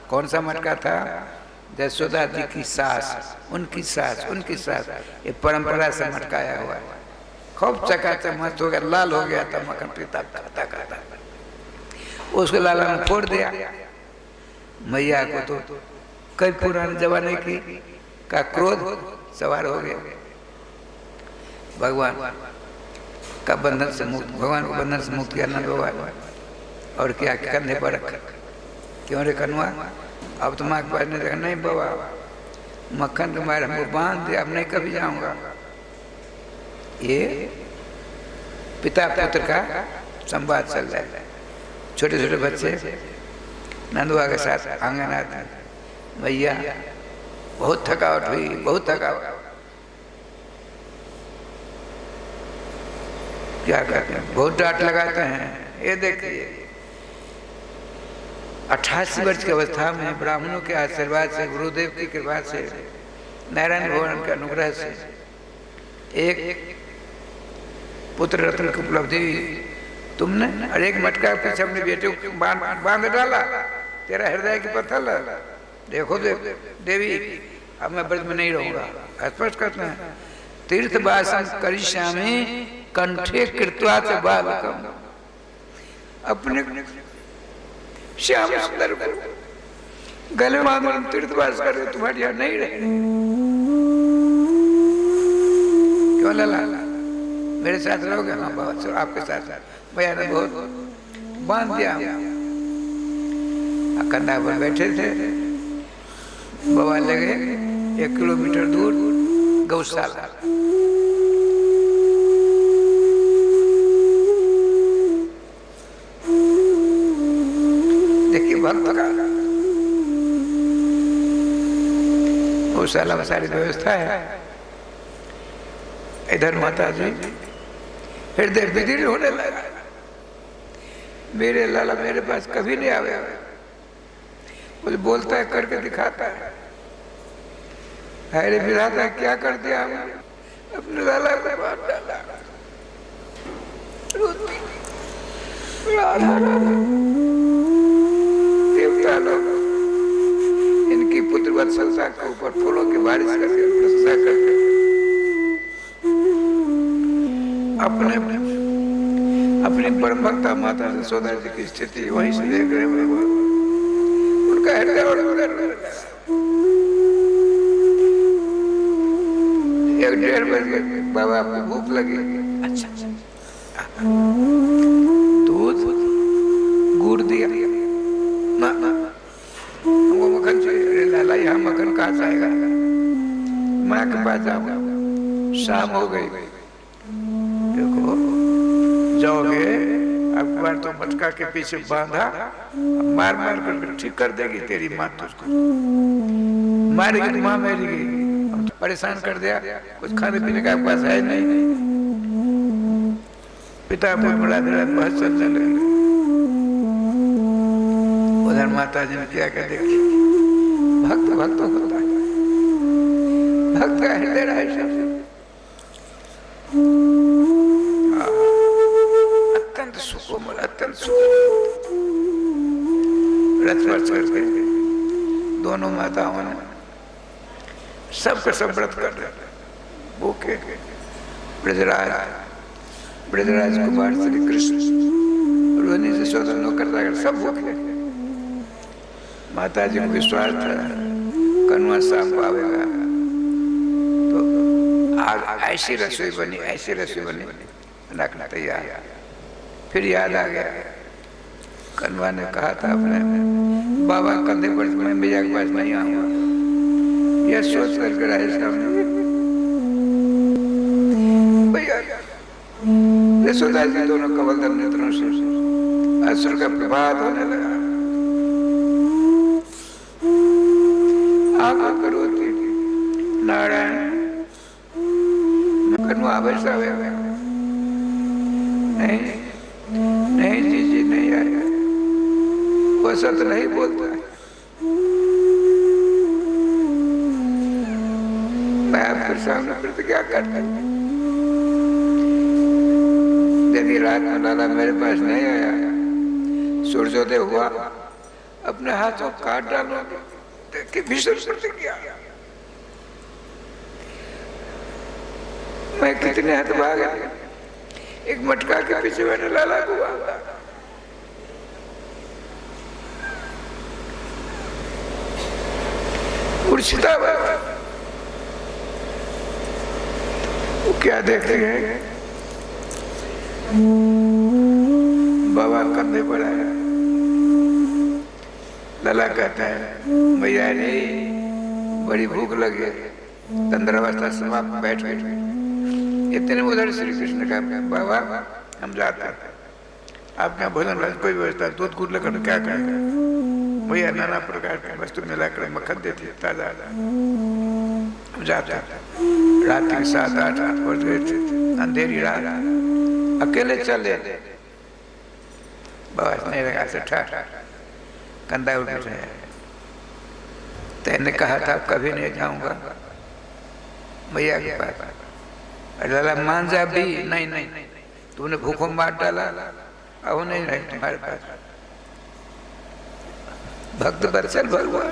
कौन सा मटका था? यशोदा जी की सास, उनकी सास, ये परंपरा से मटकाया हुआ है। खूब चकाचक मस्त हो गया, लाल हो गया था मक्खन पीता खाता। उसको लाला ने फोड़ दिया। मैया को तो कई पुराने जमाने का क्रोध सवार हो गया। भगवान को बंधन से मुक्त किया नंद भगवान। और क्या कंधे पर रखा। क्यों रे कनुआ, अब तो माँ के पास नहीं देखा। नहीं बाबा, मक्खन तुम्हारे हमको बांध दिया, अब नहीं कभी जाऊंगा। ये पिता पुत्र का संवाद चल रहा है। छोटे छोटे बच्चे नंदुआ के साथ आंगन आते हैं। भैया बहुत थकावट हुई, बहुत थकावट। क्या कहते हैं, बहुत डांट लगाते हैं। ये देखिए 88 वर्ष की अवस्था में ब्राह्मणों के आशीर्वाद से, गुरुदेव की कृपा से, नारायण भगवान के अनुग्रह से एक पुत्र रत्न की उपलब्धि तुमने। और एक मटका पीछे अपने बेटे को बांध डाला। तेरा हृदय की पत्थर। देखो देवी, अब मैं ब्रज में नहीं रहूंगा। स्पष्ट करते हैं, तीर्थ वासम करिष्यामि कंठे कृत्वा च बालकम। अपने श्याम सुंदर को गले बांध तीर्थवास कर रहे, तुम्हारे यहाँ नहीं रहे। क्यों लाला, मेरे साथ रहोगे? हाँ बाबा, चलो आपके साथ। भैया ने बहुत बांध दिया। कंधा पर बैठे थे। बाबा लगे 1 किलोमीटर दूर गौशाला। देखिए भक्त का गौशाला में सारी व्यवस्था है। इधर माता जी हृदय विदीर्ण होने लगा। मेरे लाला मेरे पास कभी नहीं आवे। मुझे बोलता है, करके दिखाता है। अरे विधाता क्या कर दिया हमने, अपने लाला को मार डाला। देवता लोग इनकी पुत्र वत्सलता के ऊपर फूलों की बारिश करके प्रशंसा करके अपनी परम भक्ता माता यशोदा जी की स्थिति वहीं से देख रहे हैं। उनका हृदय और 1-1.5 बजे बाबा आपको भूख लगी। अच्छा, दूध गुड़ दिया ना, हमको मक्खन चाहिए। अरे लाला, यहाँ मक्खन कहाँ से आएगा? माँ के पास जाऊंगा। शाम हो गई। देखो जाओगे, अब बार तो मटका के पीछे बांधा, मार मार कर ठीक कर देगी तेरी माँ। तुझको मारेगी तो माँ मरेगी। हम तो परेशान कर दिया, कुछ खाने पीने का पास है नहीं। पिता पुत्र मिला दिला, बहुत चलने लगे। उधर माता जी ने क्या कर देखी, भक्त होता है, भक्त का हृदय है। अत्यंत सुकोमल, अत्यंत रच करके दोनों माताओं ने सबका सब व्रत कर रहे। भूखे ब्रजराज कुमार श्री कृष्ण, रोहिणी से स्वतंत्र होकर सब भूखे। माता जी को विश्वास था कनुआ शाम को आवेगा, तो ऐसी रसोई बनी बनाना तैयार। फिर याद आ गया, कनुआ ने कहा था अपने बाबा कंधे पर, मैं भैया के पास नहीं आऊंगा। यह सोच करके रहे सामने भैया यशोदा जी दोनों कमलदल नेत्रों से असुर का प्रभात होने लगा। आंखों पर रोती नारायण, कनुआ वैसा हुआ। नहीं जी नहीं आया, वो सत्य नहीं बोलता। मैं आपके सामने प्रतिज्ञा करता हूं, आधी रात में लाला मेरे पास नहीं आया, सूर्योदय हुआ, अपने हाथों काट डालोगे, देखिए भीषण प्रतिज्ञा। मैं कितने हाथ भागा, एक मटका के पीछे मैंने लाला को भागा। मूर्छिता बाबा वो क्या देखते हैं, बाबा कंधे पर आया। लाला कहता है भैया रे बड़ी भूख लगी, तंद्रावस्था समाप्त, बैठ गए। इतने उधर श्री कृष्ण का बाबा हम जाते हैं, आपके भोजन कोई व्यवस्था, दूध गुड़ लेकर क्या करेंगे भैया, नाना प्रकार की वस्तु मिलाकर मक्खन देती है ताजा। हम जाते रात के 7-8 बज गए थे, अंधेरी रात, अकेले चले। बाबा नहीं लगा से ठहर, कंधा उठ रहे। तेने कहा था कभी नहीं जाऊंगा भैया के पास। लाला मान जा भी, नहीं नहीं तूने भूखों मार डाला, अब नहीं रहे तुम्हारे पास। भक्त बरसल भगवान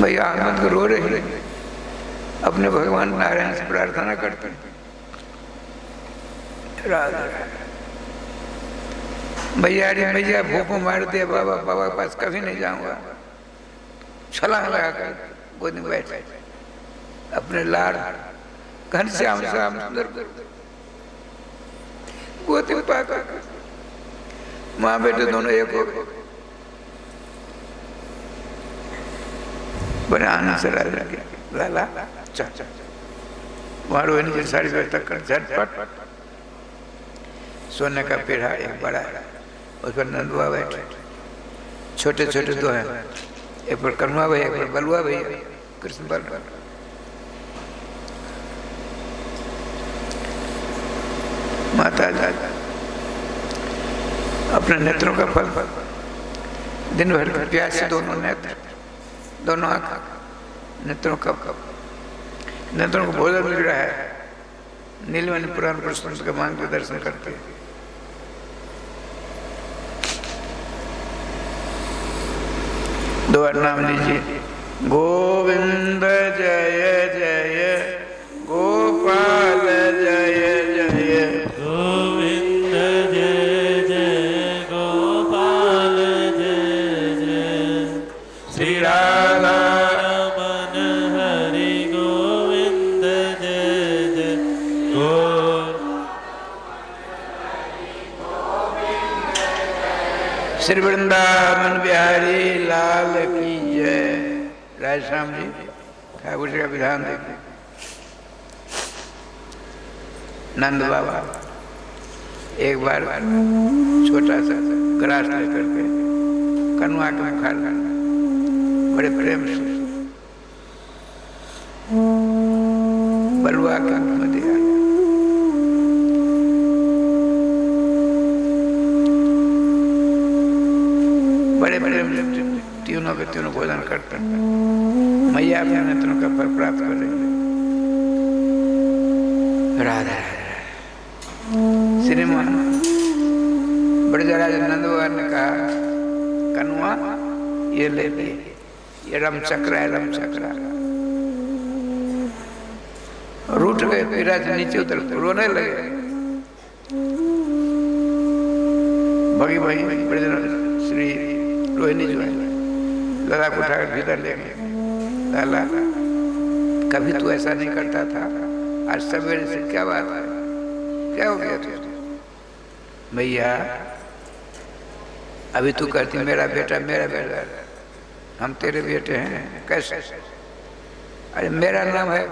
भैया आनंद को रो रही, अपने भगवान नारायण से प्रार्थना करते हैं, राधा भैया रे भैया भूखों मार दिया बाबा, बाबा के पास कभी नहीं जाऊंगा। छलांग लगाकर गोद में बैठ, अपने लाड़ घनश्याम श्याम सुंदर गोद में पाकर माँ बेटे दोनों एक हो गए। बड़े आनंद से राजा लगे। लाला चाचा वहां रोहिणी जी सारी व्यवस्था कर झटपट सोने का पीढ़ा एक बड़ा, उस पर नंदुआ बैठे, छोटे छोटे दो हैं, एक पर कन्हुआ भैया, एक पर बलुआ भैया, कृष्ण बल। माता दादा अपने नेत्रों का फल दिन भर प्यास से दोनों नेत्र, दोनों आंख, नेत्रों का नेत्रों को भोजन मिल रहा है। नीलमणि पुराण पुरुष का मांग के दर्शन करते हैं। दो नाम लीजिए, गोविंद जय जय गोपाल जय जय, गोविंद जय जय गोपाल जय जय, श्री राधा रमन हरि गोविंद जय जय श्री वृंदावन बिहारी लाल की जय। राजश्याम जी ठाकुर जी का विधान देखिए। नंद बाबा एक बार छोटा सा ग्रास लेकर के कनुआ के में खा बड़े प्रेम से बलुआ के में दिया। बड़े बड़े तीनों के तीनों भोजन करते हैं। मैया अपने नेत्रों का फल प्राप्त करेंगे। राधा श्रीमान बड़े जरा नंद बाबा ने कहा कनुआ ये ले ले, ये रम चक्र है, रम चक्र। रूठ गए, पीरा से नीचे उतर रोने लगे। भगी भाई बड़े श्री रोहिणी जो है लाला को उठाकर भीतर ले गए। लाला कभी तू ऐसा नहीं करता था, आज सवेरे से क्या बात है, क्या हो गया तुझे? भैया अभी तू कहती मेरा बेटा मेरा बेटा, हम तेरे बेटे हैं कैसे? अरे मेरा नाम है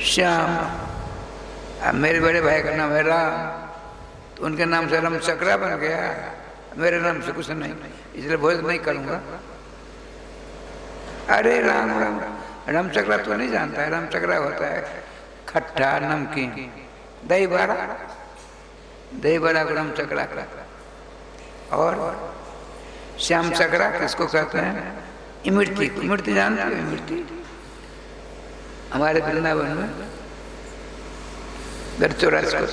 श्याम, अब मेरे बड़े भाई का नाम है राम, तो उनके नाम से रम चक्रा बन गया, मेरे नाम से कुछ नहीं, इसलिए भोजन नहीं करूंगा। अरे राम राम, रम चक्रा तो नहीं जानता है, रम चक्रा होता है खट्टा नमकीन, दही बड़ा, दही बड़ा को रम चक्रा का। और श्याम चक्रा किसको कहते हैं? इमृति, इमृति जानते हो? इमृति हमारे वृंदावन में गर्चोराज को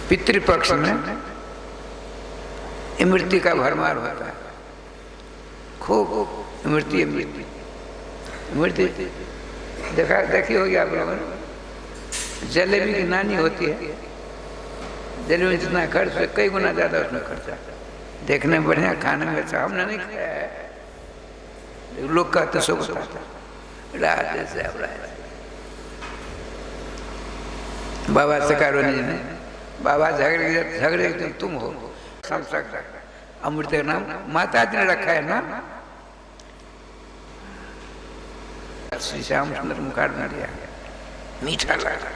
पितृपक्ष में इमृति का भरमार होता है, खूब इमृति इमृति इमृति देखी होगी आप लोगों ने। जलेबी की नानी होती है, जलेबी में जितना खर्च है कई गुना ज्यादा उसमें खर्चा, देखने में बढ़िया, खाने में अच्छा। हमने नहीं खाया है, लोग कहते सो बताता बाबा से करो नहीं ने, बाबा झगड़े तुम हो सब सकता। अमृत का नाम माता जी ने रखा है ना, श्री श्याम सुंदर मुखार में दिया, मीठा लगा।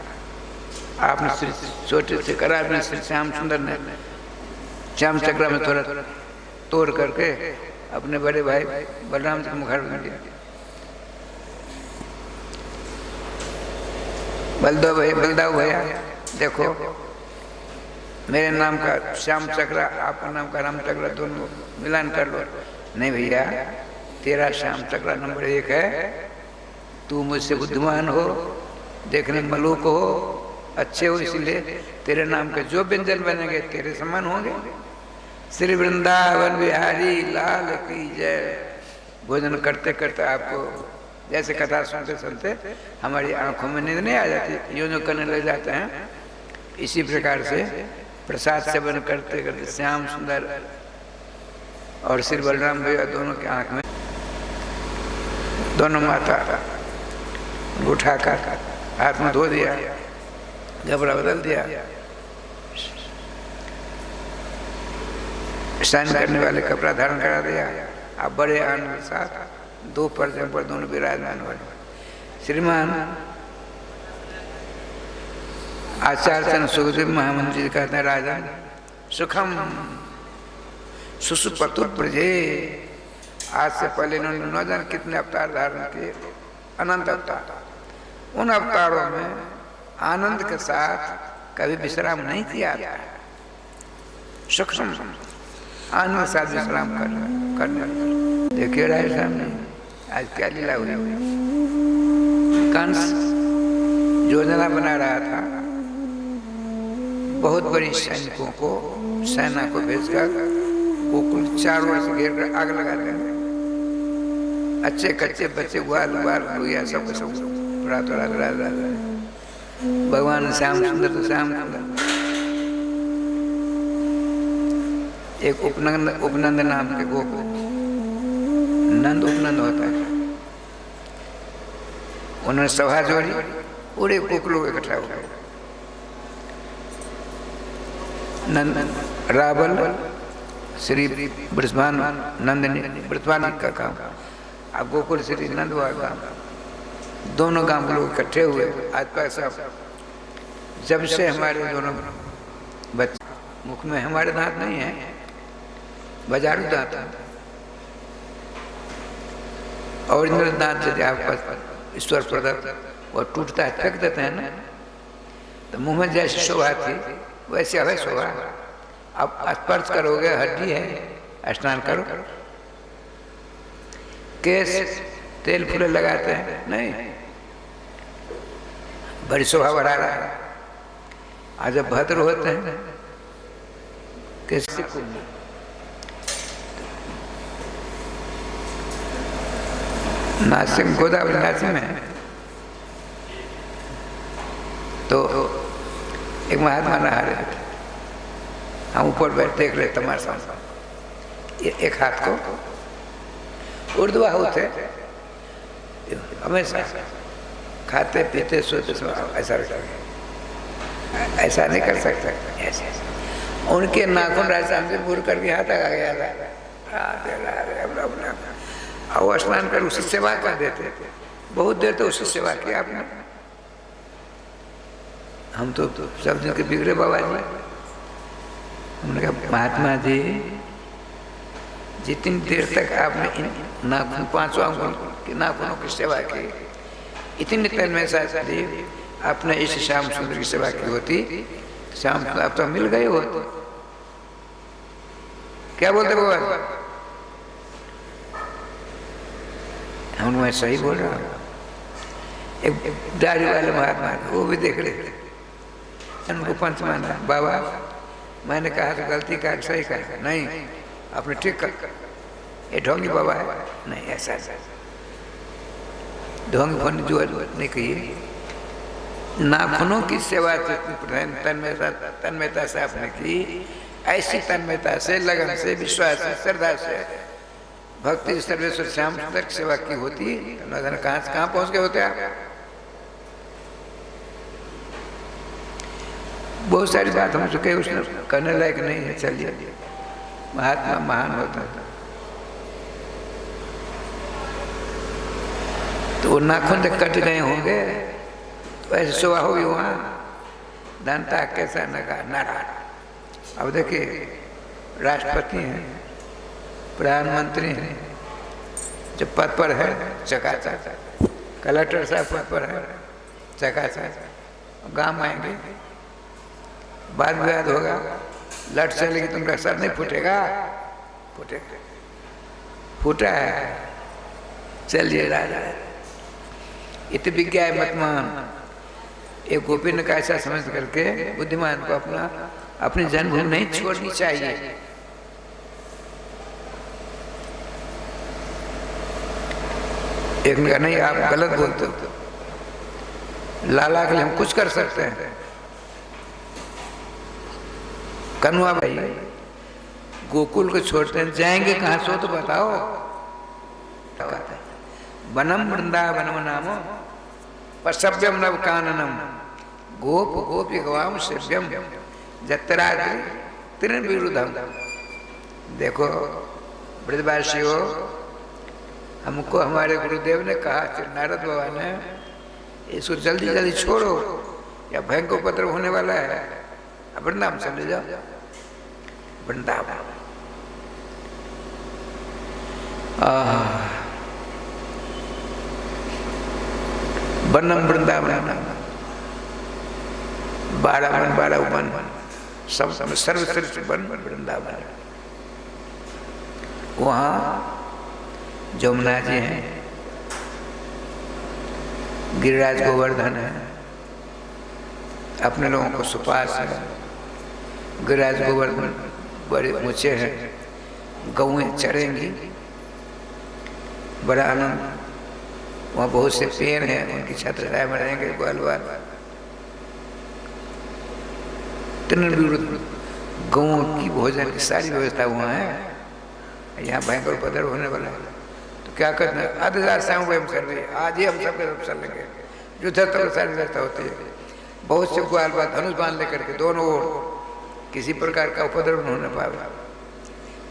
आपने श्री छोटे से करा, आपने श्री श्याम सुंदर ने श्याम चक्र में थोड़ा तोड़ करके अपने बड़े भाई बलराम जी के मुखार में दिया। बलदाऊ भैया देखो, मेरे नाम का श्याम चक्र, आपका नाम का राम चक्र, दोनों मिलान कर लो। नहीं भैया, तेरा श्याम चक्र नंबर 1 है, तू मुझसे बुद्धिमान हो, देखने में मलूक हो, अच्छे हो, इसलिए तेरे नाम के जो व्यंजन बनेंगे तेरे समान होंगे। श्री वृंदावन बिहारी लाल की जय। भोजन करते करते आपको जैसे कथा सुनते सुनते हमारी आंखों में नींद नहीं आ जाती, यूं करने लग जाते हैं। इसी प्रकार से प्रसाद सेवन करते करते श्याम सुंदर और श्री बलराम भैया दोनों की आंख में, दोनों माता उठाकर हाथ में धो दिया, कपड़ा बदल दिया, स्नान करने वाले कपड़ा धारण करा दिया। अब बड़े आनंद के साथ 2 पर्दे पर दोनों विराजमान हुए। श्रीमान आचार्य सुखदेव महामंत्री जी कहते हैं, राजन सुखम सुसुपतुर प्रजे। आज से पहले इन्होंने न जाने कितने अवतार धारण किए, अनंत अवतार। उन अवतारों में आनंद के साथ कभी विश्राम नहीं किया था। सुखम आनंद के साथ विश्राम करने। देखिए राय सामने आज क्या लीला हुई। कंस योजना बना रहा था, बहुत बड़ी सैनिकों को, सेना को भेजकर गोकुल चारों ओर से घेर कर आग लगा देंगे। अच्छे कच्चे बच्चे ग्वाल ग्वाल गुड़िया सब रात रात रात रात। भगवान श्याम सुंदर तो श्याम सुंदर, एक उपनंद नाम के गोकुल, नंद उपनंद होता है, उन्होंने सभा जोड़ी, पूरे गोकुल लोग इकट्ठा हो गए। नंद रावल श्री बृषभान नंदनी, बृषभान का काम, अब गोकुल श्री नंद हुआ काम, दोनों गांव के लोग इकट्ठे हुए। आज पैसा जब से हमारे दोनों बच्चे, मुख में हमारे दांत नहीं है, बाजारू दांत है, ओरिजिनल दांत यदि आपके पास ईश्वर प्रदत्त और टूटता है फेंक देते हैं ना, तो मुंह में जैसी शोभा थी वैसे है शोभा। अब स्पर्श करोगे हड्डी है, स्नान करो। केस तेल फूले लगाते हैं नहीं, बड़ी शोभा बढ़ा रहा है। आज जब भद्र होते हैं कैसे नासिक गोदावरी नासिक में तो एक महात्मा नहा रहे थे, हम ऊपर बैठ देख रहे तमाशा। एक हाथ को उर्ध्वाहु थे, हमेशा खाते पीते सोते ऐसा ऐसा नहीं कर सकता। ऐसे उनके नाखून रास्ता हमसे बुर करके हाथ आ गया था, और स्नान कर उसकी सेवा कर देते। बहुत देर तो उसकी सेवा की आपने। हम तो सब दिन के बिगड़े बाबा जी। हमने कहा महात्मा जी, जितनी देर तक आपने इन नाखून, 5 अंगुल के नाखूनों की सेवा की, इतनी देर में शायद आपने इस श्याम सुंदर की सेवा की होती, श्याम आप तो मिल गए होते। क्या बोलते बाबा? हम मैं सही बोल रहा हूँ। एक दाढ़ी वाले महात्मा वो भी देख रहे थे, उनको पंच माना। बाबा मैंने कहा तो गलती का सही कहा, नहीं आपने ठीक कहा, ये ढोंगी बाबा है, नहीं ऐसा ढोंगी फोन जो नहीं कही। नाखूनों की सेवा तन्मयता से आपने की, ऐसी तन्मयता से, लगन से, विश्वास से, श्रद्धा से भक्ति सर्वेश्वर श्याम सुंदर की सेवा की होती, न जाने कहाँ से कहाँ पहुँच गए होते आप। बहुत सारी बात हम चुके, उसने करने लायक नहीं है। चलिए, महात्मा महान होता था तो वो नाखून तक कट गए होंगे, तो ऐसे सुबह होगी वहाँ दानता कैसा नारायण। अब देखिए राष्ट्रपति हैं, प्रधानमंत्री हैं, जब पद पर है चकाचक, कलेक्टर साहब पद पर है चकाचक, गांव आएंगे वाद विवाद होगा, लट चलेगी, तुमका सर नहीं फूटेगा, फूटेगा, फूटा है। चलिए राजा इत विज्ञा मतमान, एक गोपी ने कैसा समझ करके बुद्धिमान को अपनी जन्मभूमि नहीं छोड़नी चाहिए। एक ने कहा नहीं आप गलत बोलते हो, लाला के लिए हम कुछ कर सकते हैं। कनुआ भाई गोकुल को छोड़ते हैं, जाएंगे कहाँ सो तो बताओ। वनम वृंदावनम नामो पशव्यम नव काननम गोप गोपी गवाम सेव्यम जत्राद्रि तृण विरुद्धम। देखो ब्रजवासियों, हमको हमारे गुरुदेव ने कहा, नारद बाबा ने, इसको जल्दी जल्दी छोड़ो या भयंकर उपद्रव होने वाला है, वृंदावन चले जाओ। वृंदावन बनम वृंदावन, 12 वन 12 वन सब सर्वश्रेष्ठ वन वृंदावन। वहाँ जमुना जी हैं, गिरिराज गोवर्धन है, अपने लोगों को सुपास है, गिरिराज गोवर्धन बड़े ऊंचे हैं, गौएं चरेंगी, बड़ा आनंद। वहाँ बहुत से पेड़ हैं, उनकी छत्रछाया में रहेंगे ग्वाल बाल। तृण विरुद्ध गौओं की भोजन की सारी व्यवस्था वहाँ है। यहाँ भयंकर उपद्रव होने वाला है तो क्या करना है, आधे शाम को हम चल रहे, आज ही हम सबके सब चल लेंगे। युद्ध तक सारी व्यवस्था होती है, बहुत से ग्वाल बाल धनुष बांध लेकर के दोनों ओर, किसी प्रकार का उपद्रव नहीं होने पाएगा।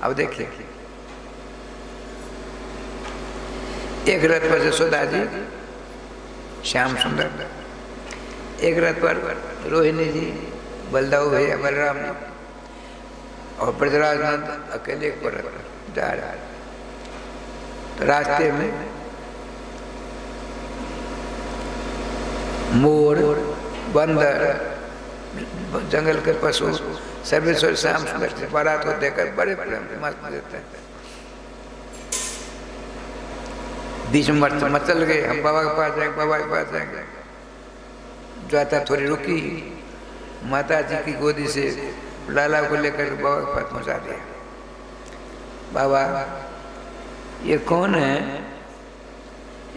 अब देखिए एक रथ पर यशोदा जी, श्याम सुंदर, एक रथ पर रोहिणी जी, बलदाऊ भैया बलराम जी, और ब्रजराज नंद अकेले एक पर जा रहा। तो रास्ते में मोर, बंदर, जंगल के पशु सर्वेश्वर श्याम सुंदर की बारात को देखकर बड़े प्रेम से मस्त देते हैं। बीच में मचल गए, हम बाबा के पास जाएंगे, बाबा के पास जाएंगे। जाता थोड़ी रुकी, माता जी की गोदी से लाला को लेकर बाबा के पास पहुंचा दिया। बाबा ये कौन है,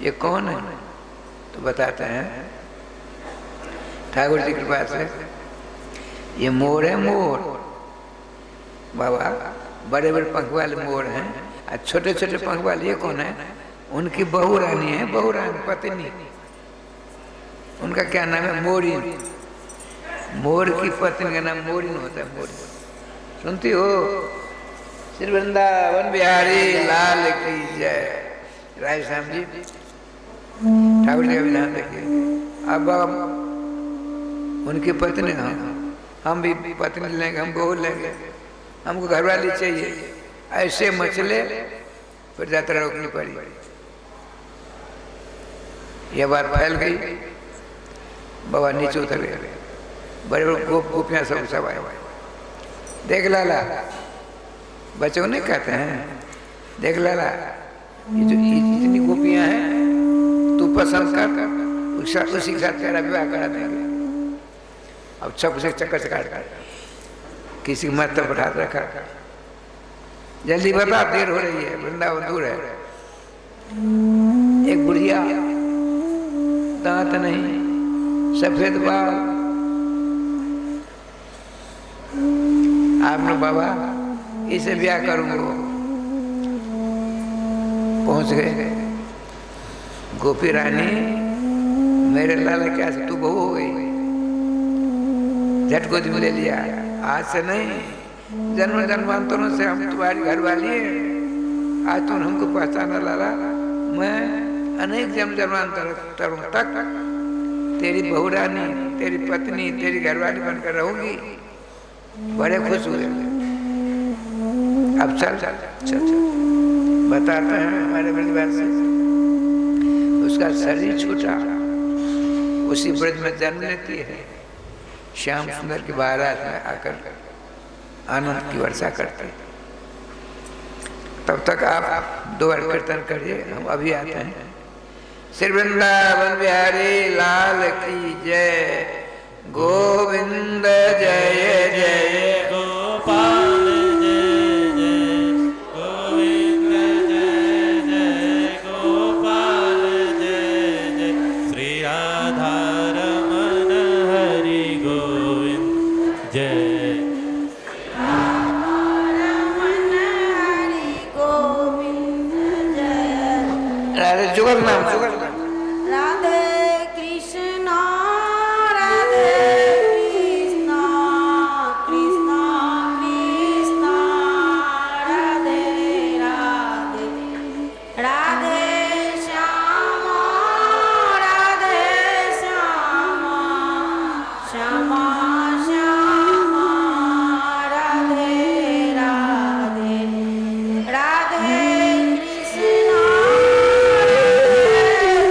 ये कौन है? तो बताते हैं ठाकुर जी की कृपा से ये मोर है, मोर। बाबा बड़े बड़े पंख वाले मोर हैं, और छोटे छोटे पंख वाले ये कौन है? उनकी बहू रानी है, बहू रानी पत्नी। उनका क्या नाम है? मोरिन। मोर की पत्नी का नाम मोरिन होता है। मोरिन सुनती हो? श्री वृंदावन बिहारी लाल की जय। राय श्याम जी ठाकुर जी का विधान देखिए। अब उनकी पत्नी हम भी पत्नी लेंगे, हम बहू लेंगे, हमको घरवाली चाहिए। ऐसे मचले, फिर यात्रा रोकनी पड़ी। यह बात फैल गई, बाबा नीचे उतर गए। बड़े बड़े गोपियाँ सब आए। देख लाला, बच्चों नहीं कहते हैं, देख लाला ये जो इतनी गोपियां हैं तू पसंद कर, उसी के साथ तेरा विवाह करा देंगे। अब सबसे चक्कर से काट किसी की मत बढ़ा रखा, जल्दी बता, देर हो रही है, वृंदावन दूर है। एक बुढ़िया, दांत नहीं, सफेद बाल, आपने बाबा इसे ब्याह करूंगा। पहुंच गए, गोपी रानी मेरे लाला क्या से तू बहू हो गई, झट गोदी में ले लिया। आज से नहीं, जन्म जन्मांतरों से हम तुम्हारी घर वाली है, आज तुम हमको पहचाना लाला, मैं अनेक जन्म जन्मांतरों तक तेरी बहू रानी, तेरी पत्नी, तेरी घरवाली बनकर रहूंगी। बड़े खुश हुए। अब चल चल चल चल बताते हैं हमारे ब्रजवासी से। उसका शरीर छूटा, उसी ब्रज में जन्म लेती है, श्याम सुंदर की बारात में आकर आनंद की वर्षा करते हैं। तब तक आप 2 बार कीर्तन करिए, हम अभी आते हैं। श्री वृंदावन बिहारी लाल की जय, गोविंद जय जय गोपाल जय जय, गोविंद जय जय गोपाल जय जय, श्री राधा रमन हरि गोविंद जय। अरे जुगल नाम, जुगल नाम। राधे कृष्णा राधे कृष्णा, कृष्णा कृष्णा राधे राधे, राधे श्यामा राधे श्यामा, श्यामा श्यामा राधे राधे, राधे कृष्णा राधे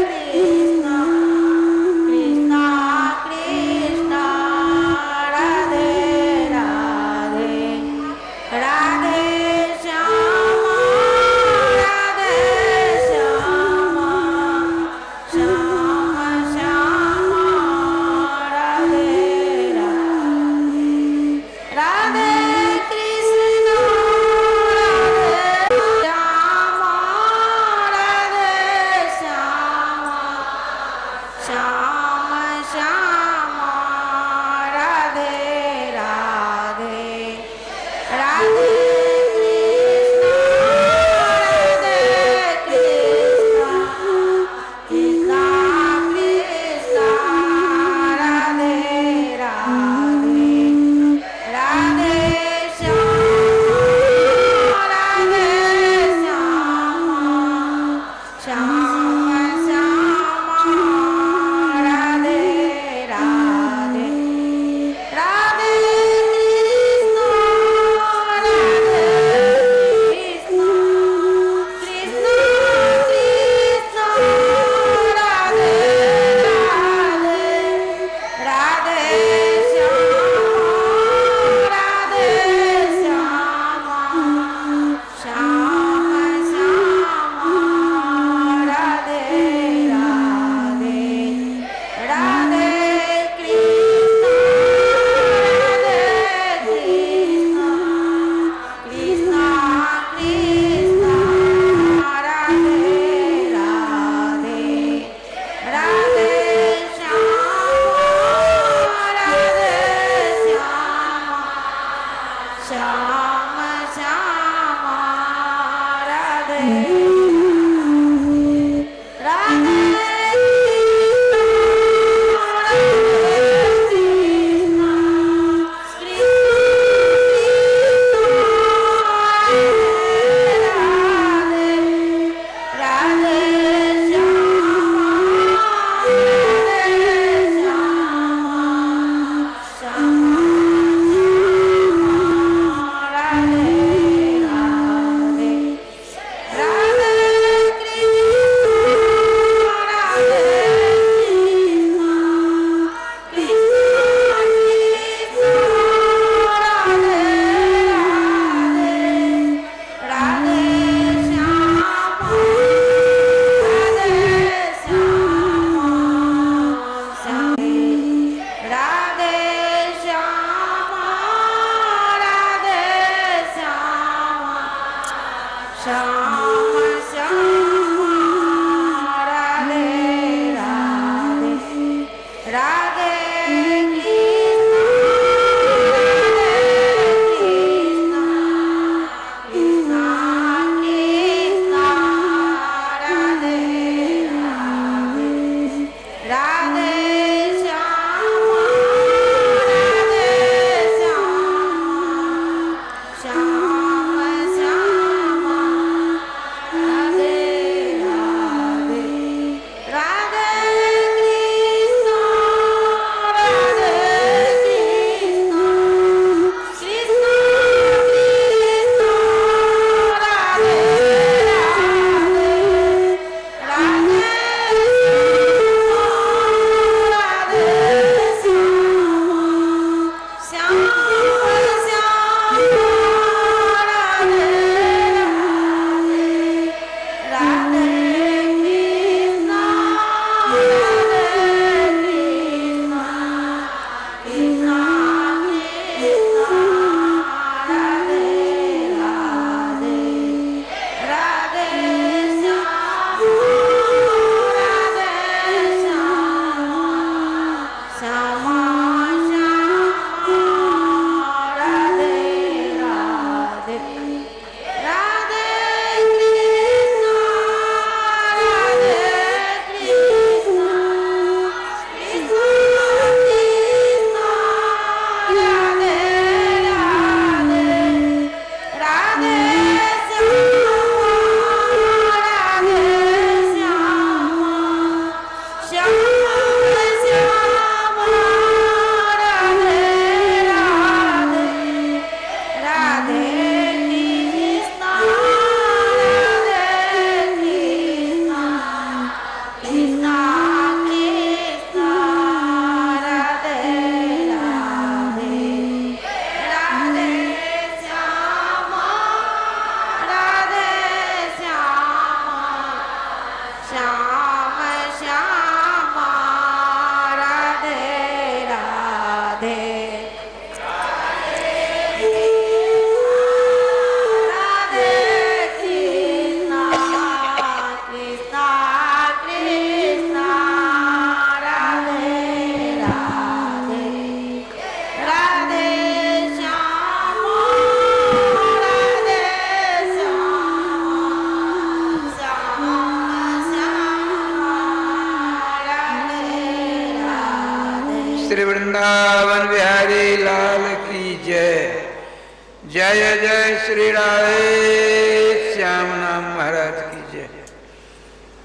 जय जय श्री राधे श्याम नाम महाराज की जय।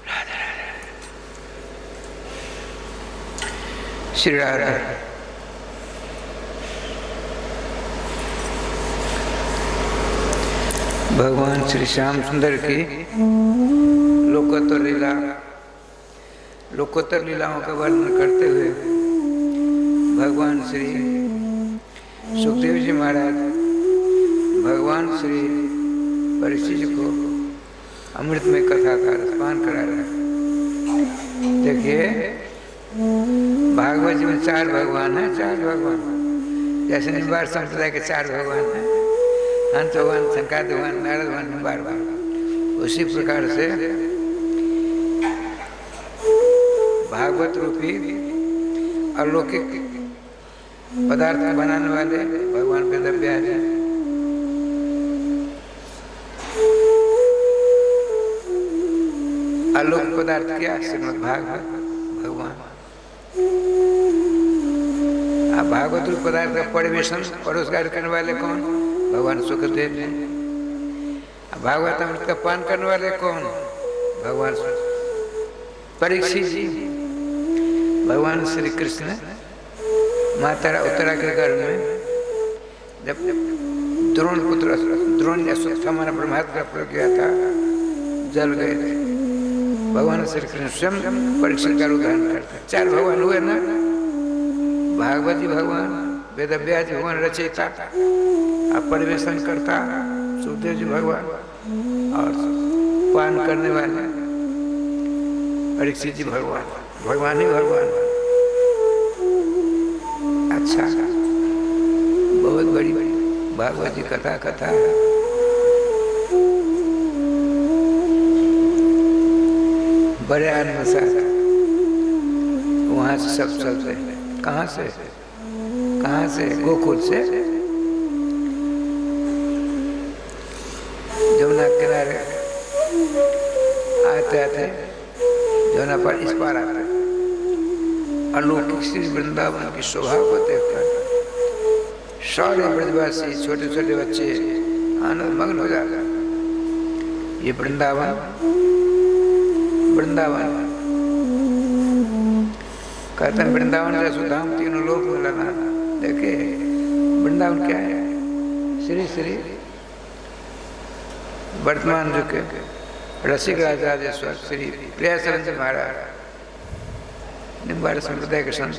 राधे राधे। श्री राधे। भगवान श्री श्याम सुंदर की लोकोत्तर लीलाओं का वर्णन करते हुए भगवान श्री सुखदेव जी महाराज भगवान श्री परीक्षित जी को अमृतमय कथा का रसपान करा रहे हैं। देखिए भागवत जी में 4 भगवान हैं, 4 भगवान, जैसे निम्बार संप्रदाय के 4 भगवान हैं, हंस भगवान, शंकर भगवान, नारद भगवान, निम्बार भगवान। उसी प्रकार से भागवत रूपी अलौकिक पदार्थ बनाने वाले भगवान वेदव्यास हैं। अलौकिक पदार्थ क्या? श्रीमद् भागवत भगवान। भागवत रूप पदार्थ का परिवेशन परोसगार करने वाले कौन? भगवान सुखदेव जी। भागवत अमृत का पान करने वाले कौन? भगवान परीक्षित जी। भगवान श्री कृष्ण माता उत्तरा के घर में जब द्रोण ने अश्वत्थामा ब्रह्मास्त्र का प्रयोग किया था, जल गए थे। भगवान श्री कृष्ण स्वयं परीक्षित का उदाहरण करते। 4 भगवान हुए ना, भागवत जी भगवान, वेदव्यास जी भगवान रचयिता और परिवेशन करता सुखदेव जी भगवान, और पान करने वाले परीक्षित जी भगवान। भगवान ही भगवान। अच्छा, बहुत बड़ी भागवत जी कथा है। बड़े आनंद साथ वहाँ से सब चलते हैं। कहाँ से? गोकुल से जमुना किनारे आते जमुना पर इस पार आते अलौकिक श्री वृंदावन की शोभा को देखकर सारे ब्रजवासी छोटे छोटे बच्चे आनंद मग्न हो जाते। ये वृंदावन कहते हैं वृंदावन जैसो धाम तीनों लोक में लगा। देखे वृंदावन क्या है? श्री श्री वर्तमान जो के रसिक राजेश्वर श्री प्रियाचरण जी महाराज, निम्बाड़ संप्रदाय के संत,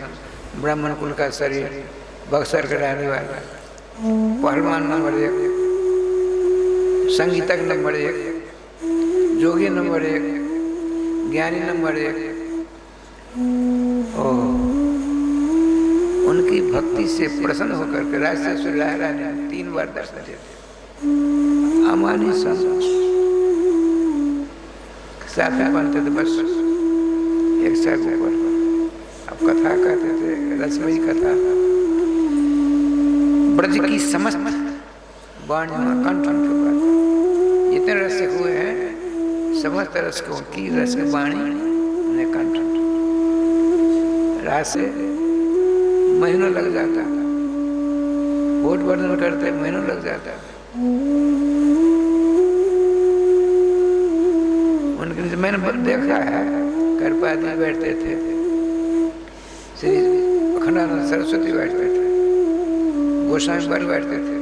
ब्राह्मण कुल का शरीर, बक्सर के रहने वाला, पहलवान नंबर 1, संगीतक नंबर 1, जोगी नंबर 1, ज्ञानी नंबर 1। उनकी भक्ति से प्रसन्न होकर के राजसेश्वर राय ने 3 बार दर्शन दिए। अमानी संत साथ में बनते थे, बस एक साथ ऊपर। अब कथा कहते थे, रसमयी कथा। ब्रज की समस्त वाणियां कंठ के बाद जितने रस हुए हैं, समस्त रस को की रस की वाणी ने कंठ। रात से महीनों लग जाता, बहुत वर्णन करते महीनों लग जाता। उनके मैंने देखा है, करपादी बैठते थे, श्री अखंडानंद सरस्वती बैठते थे, गोस्वामी पर बैठते थे।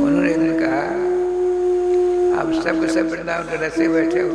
उन्होंने एक दिन कहा, आप सब वृंदावन के रसे बैठे हो,